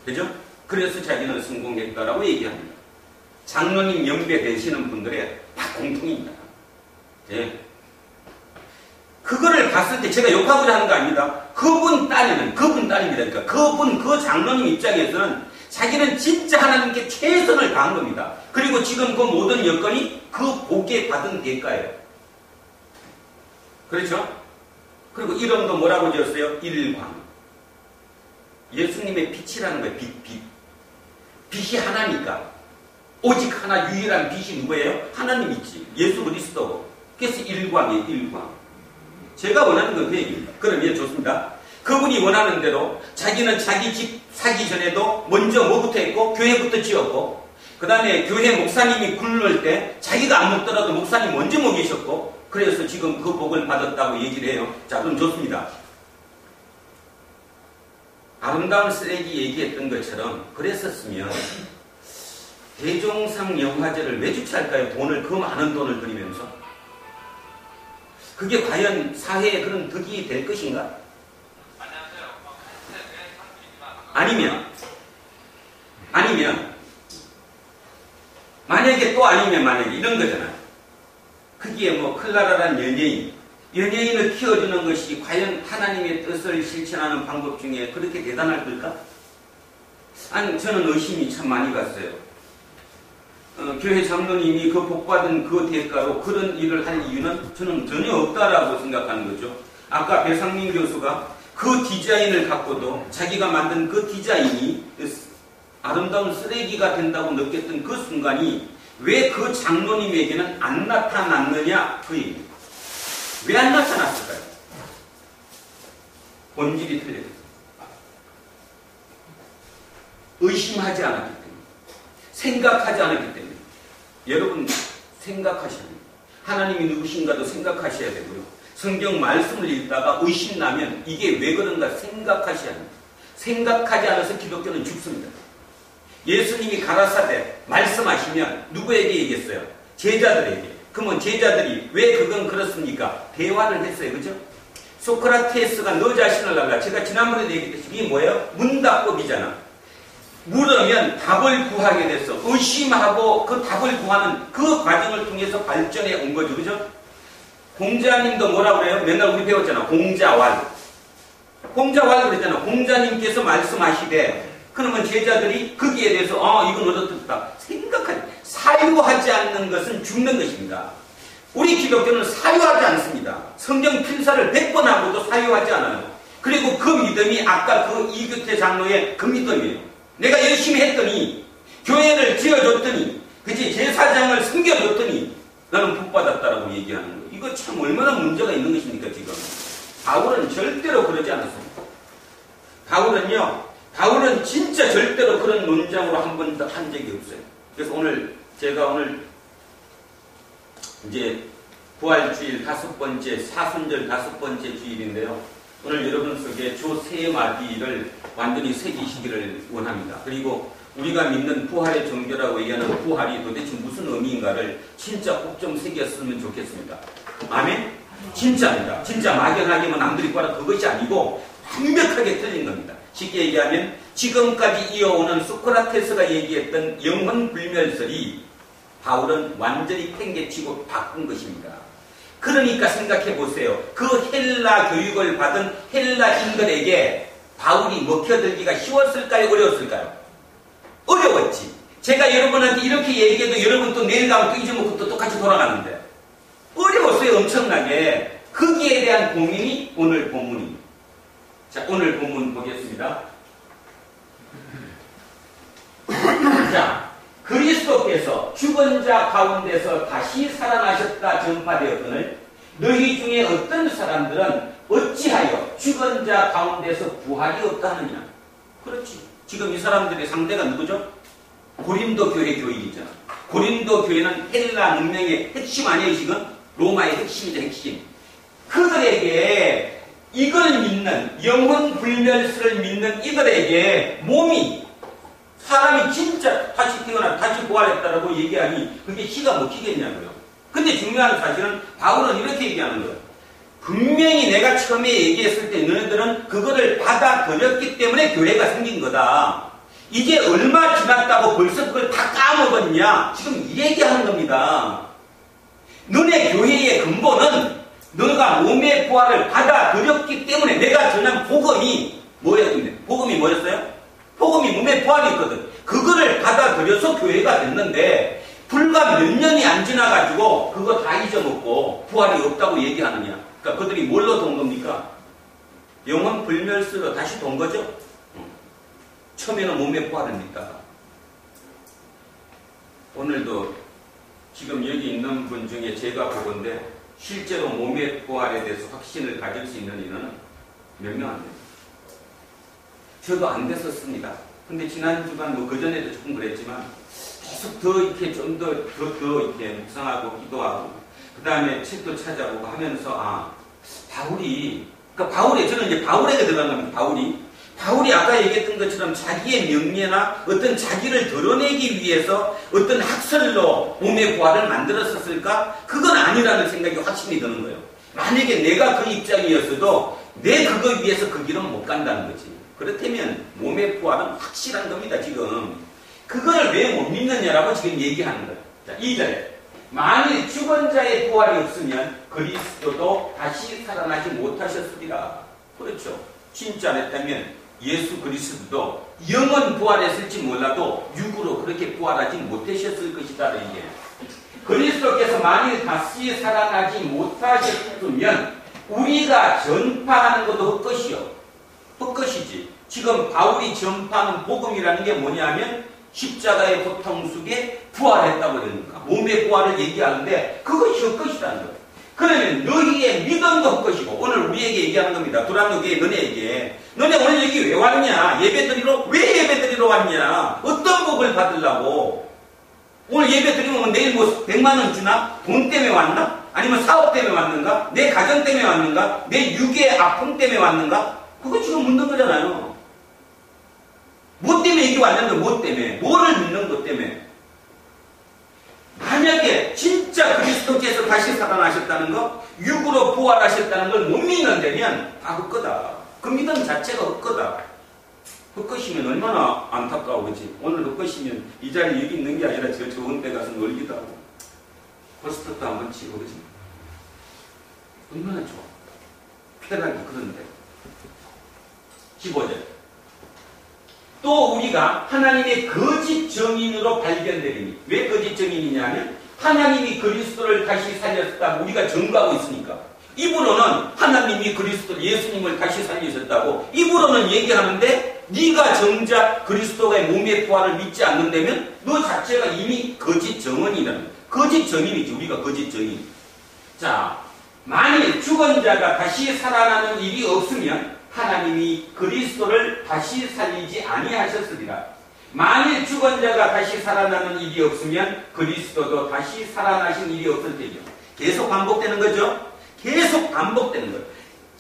그죠? 그래서 자기는 성공했다라고 얘기합니다. 장로님 연배 되시는 분들의 다 공통입니다. 네. 그거를 봤을 때 제가 욕하고자 하는 거 아닙니다. 그분 딸입니다. 그러니까 그 장로님 입장에서는 자기는 진짜 하나님께 최선을 다한 겁니다. 그리고 지금 그 모든 여건이 그 복에 받은 대가예요. 그렇죠? 그리고 이름도 뭐라고 지었어요? 일광. 예수님의 빛이라는 거예요. 빛. 빛이 하나니까. 오직 하나 유일한 빛이 누구예요? 하나님이지. 예수 그리스도고. 그래서 일광이에요. 일광. 제가 원하는 건 그 얘기입니다. 그러면 좋습니다. 그분이 원하는 대로 자기는 자기 집 사기 전에도 먼저 뭐부터 했고 교회부터 지었고 그 다음에 교회 목사님이 굶을 때 자기가 안 먹더라도 목사님 먼저 먹이셨고 그래서 지금 그 복을 받았다고 얘기를 해요. 자, 그럼 좋습니다. 아름다운 쓰레기 얘기했던 것처럼 그랬었으면 대종상 영화제를 왜 주최할까요? 그 많은 돈을 들이면서. 그게 과연 사회에 그런 덕이 될 것인가? 아니면 만약에 이런 거잖아요. 거기에 뭐 클라라란 연예인을 키워주는 것이 과연 하나님의 뜻을 실천하는 방법 중에 그렇게 대단할 걸까? 아니, 저는 의심이 참 많이 갔어요. 교회 장로님이 그 복받은 그 대가로 그런 일을 할 이유는 저는 전혀 없다라고 생각하는 거죠. 아까 배상민 교수가 그 디자인을 갖고도 자기가 만든 그 디자인이 아름다운 쓰레기가 된다고 느꼈던 그 순간이 왜 그 장로님에게는 안 나타났느냐 그 얘기입니다. 왜 안 나타났을까요? 본질이 틀려요. 의심하지 않았기 때문에. 생각하지 않았기 때문에. 여러분 생각하셔야 돼요. 하나님이 누구신가도 생각하셔야 되고요. 성경 말씀을 읽다가 의심나면 이게 왜 그런가 생각하셔야 합니다. 생각하지 않아서 기독교는 죽습니다. 예수님이 가라사대 말씀하시면 누구에게 얘기했어요? 제자들에게. 그러면 제자들이 왜 그건 그렇습니까? 대화를 했어요. 그죠? 소크라테스가 너 자신을 알라. 제가 지난번에도 얘기했듯이 이게 뭐예요? 문답법이잖아. 물으면 답을 구하게 됐어. 의심하고 그 답을 구하는 그 과정을 통해서 발전해 온 거죠. 그죠? 공자님도 뭐라고 그래요? 맨날 우리 배웠잖아. 공자왈 그랬잖아. 공자님께서 말씀하시되 그러면 제자들이 거기에 대해서 이건 어떻다 생각하지. 사유하지 않는 것은 죽는 것입니다. 우리 기독교는 사유하지 않습니다. 성경 필사를 100번 하고도 사유하지 않아요. 그리고 그 믿음이 아까 그 이규태 장로의 그 믿음이에요. 내가 열심히 했더니 교회를 지어줬더니 그치 제사장을 섬겨줬더니 나는 복받았다라고 얘기하는 거예요. 이거 참 얼마나 문제가 있는 것입니까 지금. 바울은 절대로 그러지 않았습니다. 바울은 진짜 절대로 그런 논장으로 한 번도 한 적이 없어요. 그래서 제가 이제 부활주일 5번째 사순절 5번째 주일인데요. 오늘 여러분 속에 조 3마디를 완전히 새기시기를 원합니다. 그리고 우리가 믿는 부활의 종교라고 얘기하는 부활이 도대체 무슨 의미인가를 진짜 꼭 좀 새겼으면 좋겠습니다. 아멘? 진짜입니다. 진짜 막연하게만 남들이 봐라 그것이 아니고 완벽하게 틀린 겁니다. 쉽게 얘기하면 지금까지 이어오는 소크라테스가 얘기했던 영혼 불멸설이 바울은 완전히 팽개치고 바꾼 것입니다. 그러니까 생각해 보세요. 그 헬라 교육을 받은 헬라인들에게 바울이 먹혀들기가 쉬웠을까요? 어려웠을까요? 어려웠지. 제가 여러분한테 이렇게 얘기해도 여러분 또 내일 가면 또 잊어먹고 또 똑같이 돌아가는데 어려웠어요. 엄청나게. 거기에 대한 고민이 오늘 본문입니다. 자, 오늘 본문 보겠습니다. 자, 그리스도께서 죽은 자 가운데서 다시 살아나셨다 전파되었거늘 너희 중에 어떤 사람들은 어찌하여 죽은 자 가운데서 부활이 없다 하느냐. 그렇지. 지금 이 사람들의 상대가 누구죠? 고린도 교회 교인이잖아. 고린도 교회는 헬라 문명의 핵심 아니에요 지금? 로마의 핵심이죠 핵심. 그들에게 이걸 믿는 영혼 불멸수를 믿는 이들에게 몸이 사람이 진짜 다시 태어나 다시 부활했다라고 얘기하니 그게 기가 막히겠냐고요. 근데 중요한 사실은 바울은 이렇게 얘기하는 거예요. 분명히 내가 처음에 얘기했을 때 너희들은 그거를 받아들였기 때문에 교회가 생긴 거다. 이제 얼마 지났다고 벌써 그걸 다 까먹었냐? 지금 이 얘기하는 겁니다. 너네 교회의 근본은 너가 몸의 부활을 받아들였기 때문에 내가 전한 복음이 뭐였는데? 복음이 뭐였어요? 복음이 몸의 부활이었거든. 그거를 받아들여서 교회가 됐는데 불과 몇 년이 안 지나가지고 그거 다 잊어먹고 부활이 없다고 얘기하느냐. 그러니까 그들이 뭘로 돈 겁니까? 영혼 불멸수로 다시 돈 거죠? 처음에는 몸의 부활을 믿다가 오늘도 지금 여기 있는 분 중에 제가 보건데 실제로 몸의 부활에 대해서 확신을 가질 수 있는 인원은 몇 명 안 됩니다. 저도 안 됐었습니다. 근데 지난 주간 뭐 그전에도 조금 그랬지만 계속 더 이렇게 좀 더 이렇게 묵상하고 기도하고 그 다음에 책도 찾아보고 하면서 바울이 그러니까 바울이 저는 이제 바울에게 들어간 겁니다. 바울이 아까 얘기했던 것처럼 자기의 명예나 어떤 자기를 드러내기 위해서 어떤 학설로 몸의 부활을 만들었었을까? 그건 아니라는 생각이 확신이 드는 거예요. 만약에 내가 그 입장이었어도 내 그거 위해서 그 길은 못 간다는 거지. 그렇다면 몸의 부활은 확실한 겁니다. 지금 그걸 왜 못 믿느냐라고 지금 얘기하는 거예요. 자, 2절에 만일 죽은 자의 부활이 없으면 그리스도도 다시 살아나지 못하셨으리라. 그렇죠. 진짜 안 했다면 예수 그리스도도 영원 부활했을지 몰라도 육으로 그렇게 부활하지 못하셨을 것이다. 이게 그리스도께서 만일 다시 살아나지 못하셨으면 우리가 전파하는 것도 헛것이요. 헛것이지. 지금 바울이 전파하는 복음이라는 게 뭐냐면 십자가의 고통 속에 부활했다고 그러니까 몸의 부활을 얘기하는데 그것이 헛것이라는 거예요. 그러면 너희의 믿음도 헛것이고 오늘 우리에게 얘기하는 겁니다. 두란노 교회 너네에게 너네 오늘 여기 왜 왔냐? 예배드리러 왜 예배드리러 왔냐? 어떤 복을 받으려고? 오늘 예배드리면 내일 뭐 100만 원 주나? 돈 때문에 왔나? 아니면 사업 때문에 왔는가? 내 가정 때문에 왔는가? 내 육의 아픔 때문에 왔는가? 그거 지금 묻는 거잖아요. 뭐 때문에 여기 왔는데 뭐 때문에? 뭐를 믿는 것 때문에? 만약에 진짜 그리스도께서 다시 살아나셨다는 거, 육으로 부활하셨다는 걸 못 믿는다면 다 헛거다. 그 믿음 자체가 헛거다. 헛것이면 얼마나 안타까우지. 오늘 헛것이면 이 자리에 여기 있는 게 아니라 저 좋은 데 가서 놀기도 하고 포스터도 한번 치고 그러지. 얼마나 좋아. 편하게 그런데. 15절 또 우리가 하나님의 거짓 정인으로 발견되리니 왜 거짓 정인이냐면 하나님이 그리스도를 다시 살렸다고 우리가 증거하고 있으니까 입으로는 하나님이 그리스도 예수님을 다시 살리셨다고 입으로는 얘기하는데 네가 정작 그리스도의 몸의 부활을 믿지 않는다면 너 자체가 이미 거짓 정언이라는 거짓 정인이지. 우리가 거짓 정인. 자, 만일 죽은 자가 다시 살아나는 일이 없으면 하나님이 그리스도를 다시 살리지 아니하셨으리라. 만일 죽은 자가 다시 살아나는 일이 없으면 그리스도도 다시 살아나신 일이 없을 테죠. 계속 반복되는 거죠. 계속 반복되는 거예요.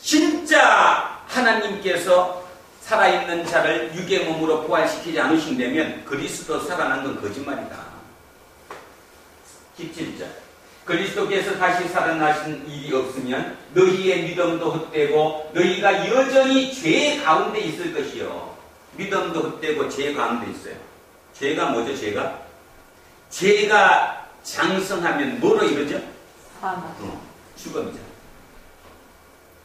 진짜 하나님께서 살아있는 자를 육의 몸으로 부활시키지 않으신다면 그리스도 살아난 건 거짓말이다. 17절 그리스도께서 다시 살아나신 일이 없으면 너희의 믿음도 헛되고 너희가 여전히 죄 가운데 있을 것이요. 믿음도 헛되고 죄 가운데 있어요. 죄가 뭐죠? 죄가 장성하면 뭐로 이루죠? 죽음이잖아.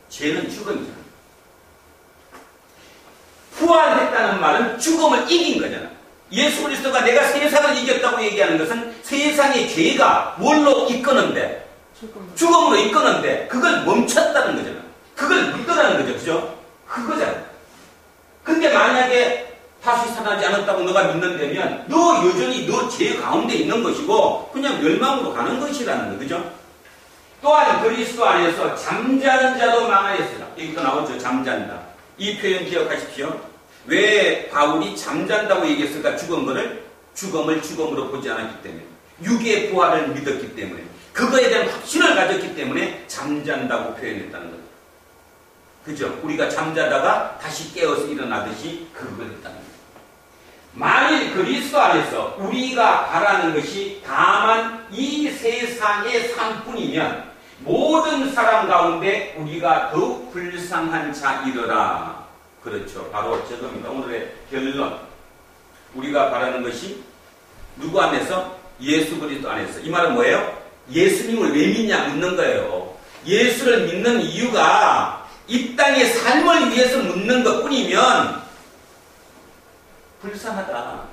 죄는 죽음이잖아. 부활했다는 말은 죽음을 이긴 거잖아. 예수 그리스도가 내가 세상을 이겼다고 얘기하는 것은 세상의 죄가 뭘로 이끄는데? 죽음으로 이끄는데 그걸 멈췄다는 거잖아. 그걸 믿으라는 거죠. 그죠? 그거잖아. 근데 만약에 다시 살아나지 않았다고 너가 믿는다면 너 여전히 너 죄 가운데 있는 것이고 그냥 멸망으로 가는 것이라는 거. 그죠? 또한 그리스도 안에서 잠자는 자도 망하였으나 여기도 나오죠. 잠잔다. 이 표현 기억하십시오. 왜 바울이 잠잔다고 얘기했을까? 죽음을 죽음으로 보지 않았기 때문에 육의 부활을 믿었기 때문에 그거에 대한 확신을 가졌기 때문에 잠잔다고 표현했다는 거예요. 그죠? 우리가 잠자다가 다시 깨어서 일어나듯이 그걸 했다는 거예요. 만일 그리스도 안에서 우리가 바라는 것이 다만 이 세상의 삶뿐이면 모든 사람 가운데 우리가 더욱 불쌍한 자이러라. 그렇죠. 바로 저겁니다. 오늘의 결론. 우리가 바라는 것이 누구 안에서? 예수 그리스도 안에서. 이 말은 뭐예요? 예수님을 왜 믿냐 묻는 거예요. 예수를 믿는 이유가 이 땅의 삶을 위해서 묻는 것 뿐이면 불쌍하다.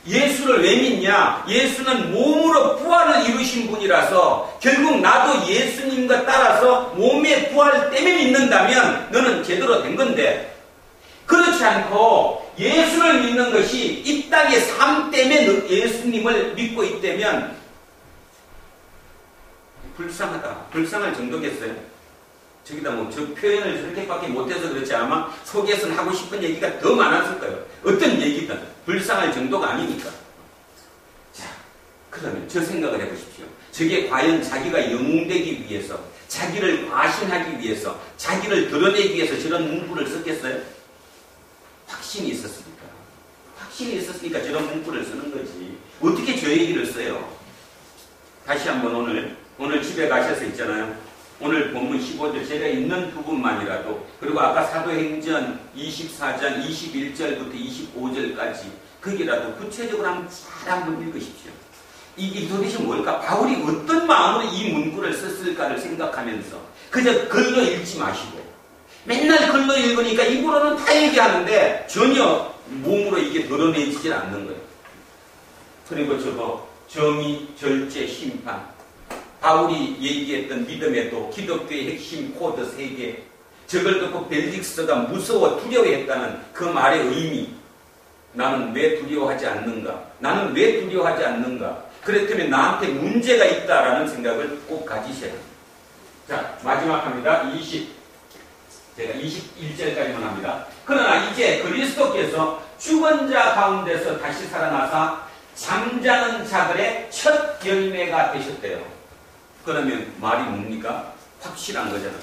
예수를 왜 믿냐? 예수는 몸으로 부활을 이루신 분이라서 결국 나도 예수님과 따라서 몸의 부활 때문에 믿는다면 너는 제대로 된 건데 그렇지 않고 예수를 믿는 것이 이 땅의 삶 때문에 예수님을 믿고 있다면 불쌍하다. 불쌍할 정도겠어요. 저기다 뭐 저 표현을 그렇게밖에 못해서 그렇지 아마 속에서는 하고 싶은 얘기가 더 많았을 거예요. 어떤 얘기든 불쌍할 정도가 아니니까. 자, 그러면 저 생각을 해보십시오. 저게 과연 자기가 영웅되기 위해서, 자기를 과신하기 위해서, 자기를 드러내기 위해서 저런 문구를 썼겠어요? 확신이 있었으니까. 확신이 있었으니까 저런 문구를 쓰는 거지. 어떻게 저 얘기를 써요? 다시 한번 오늘 집에 가셔서 있잖아요. 오늘 본문 15절 제가 있는 부분만이라도 그리고 아까 사도행전 24장 21절부터 25절까지 거기라도 구체적으로 한번 읽으십시오. 이게 도대체 뭘까? 바울이 어떤 마음으로 이 문구를 썼을까를 생각하면서 그저 글로 읽지 마시고 맨날 글로 읽으니까 입으로는 다 얘기하는데 전혀 몸으로 이게 드러내지질 않는 거예요. 그리고 저거 정의, 절제, 심판 바울이 얘기했던 믿음의 도, 기독교의 핵심 코드 3개. 저걸 듣고 벨릭스가 무서워 두려워했다는 그 말의 의미. 나는 왜 두려워하지 않는가? 나는 왜 두려워하지 않는가? 그렇다면 나한테 문제가 있다라는 생각을 꼭 가지셔야 합니다. 자, 마지막 합니다. 제가 21절까지만 합니다. 그러나 이제 그리스도께서 죽은 자 가운데서 다시 살아나사 잠자는 자들의 첫 열매가 되셨대요. 그러면 말이 뭡니까? 확실한 거잖아.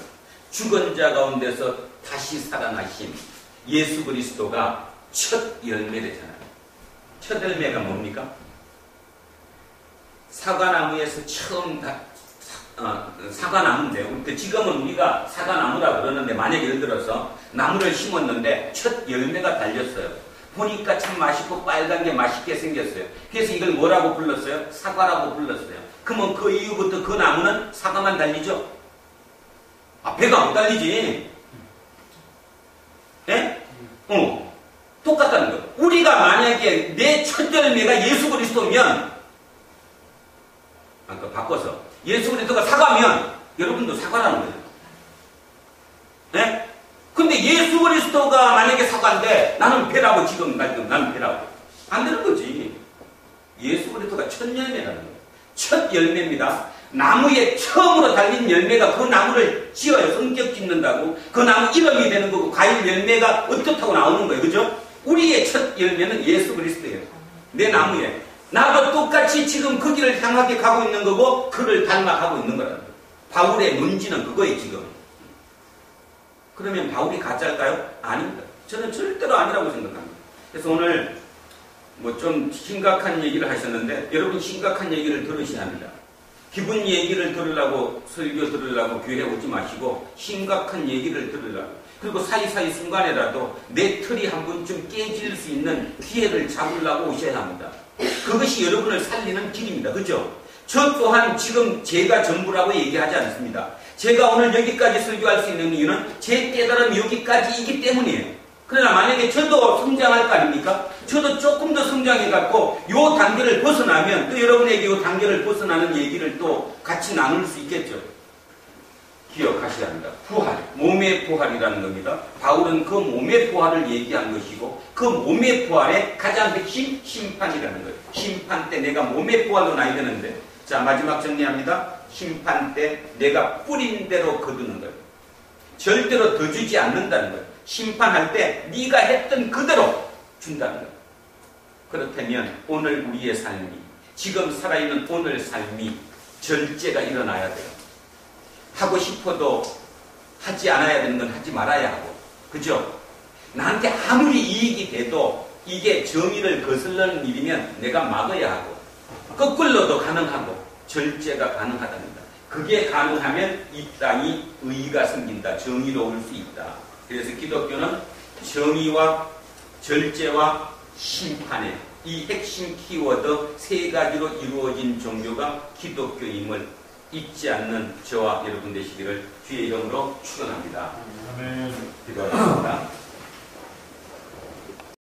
죽은 자 가운데서 다시 살아나신 예수 그리스도가 첫 열매되잖아요. 첫 열매가 뭡니까? 사과나무에서 처음 사과나무인데요. 지금은 우리가 사과나무라고 그러는데 만약 예를 들어서 나무를 심었는데 첫 열매가 달렸어요. 보니까 참 맛있고 빨간 게 맛있게 생겼어요. 그래서 이걸 뭐라고 불렀어요? 사과라고 불렀어요. 그러면 그 이후부터 그 나무는 사과만 달리죠? 배가 못 달리지. 예? 똑같다는 거예요. 우리가 만약에 내 첫 열매가 예수 그리스도면 아까 바꿔서 예수 그리스도가 사과면 여러분도 사과라는 거예요. 예? 근데 예수 그리스도가 만약에 사과인데 나는 배라고 지금 나는 배라고 안 되는 거지. 예수 그리스도가 첫 열매라는 거예요. 첫 열매입니다. 나무에 처음으로 달린 열매가 그 나무를 지어요. 성격 짓는다고. 그 나무 이름이 되는 거고 과일 열매가 어떻다고 나오는 거예요. 그죠? 우리의 첫 열매는 예수 그리스도예요. 내 나무에. 나도 똑같이 지금 그 길을 향하게 가고 있는 거고 그를 닮아가고 있는 거라는 거예요. 바울의 문제는 그거예요. 지금. 그러면 바울이 가짜일까요? 아닙니다. 저는 절대로 아니라고 생각합니다. 그래서 오늘 뭐 좀 심각한 얘기를 하셨는데 여러분 심각한 얘기를 들으셔야 합니다. 기분 얘기를 들으려고 설교 들으려고 교회 오지 마시고 심각한 얘기를 들으려고 그리고 사이사이 순간에라도 내 틀이 한 번쯤 깨질 수 있는 기회를 잡으려고 오셔야 합니다. 그것이 여러분을 살리는 길입니다. 그죠? 저 또한 지금 제가 전부라고 얘기하지 않습니다. 제가 오늘 여기까지 설교할 수 있는 이유는 제 깨달음이 여기까지이기 때문이에요. 그러나 만약에 저도 성장할 거 아닙니까? 저도 조금 더 성장해갖고 요 단계를 벗어나면 또 여러분에게 요 단계를 벗어나는 얘기를 또 같이 나눌 수 있겠죠. 기억하셔야 합니다. 부활, 몸의 부활이라는 겁니다. 바울은 그 몸의 부활을 얘기한 것이고 그 몸의 부활의 가장 핵심 심판이라는 거예요. 심판 때 내가 몸의 부활로 나야 되는데, 자 마지막 정리합니다. 심판 때 내가 뿌린 대로 거두는 거예요. 절대로 더 주지 않는다는 거예요. 심판할 때 네가 했던 그대로 준다는 거예요. 그렇다면 오늘 우리의 삶이, 지금 살아있는 오늘 삶이 절제가 일어나야 돼요. 하고 싶어도 하지 않아야 되는 건 하지 말아야 하고, 그죠? 나한테 아무리 이익이 돼도 이게 정의를 거슬러는 일이면 내가 막아야 하고, 거꾸로도 가능하고 절제가 가능하답니다. 그게 가능하면 이 땅이 의의가 생긴다, 정의로울 수 있다. 그래서 기독교는 정의와 절제와 심판의 이 핵심 키워드 세 가지로 이루어진 종교가 기독교임을 잊지 않는 저와 여러분 되시기를 주의 이름으로 축원합니다.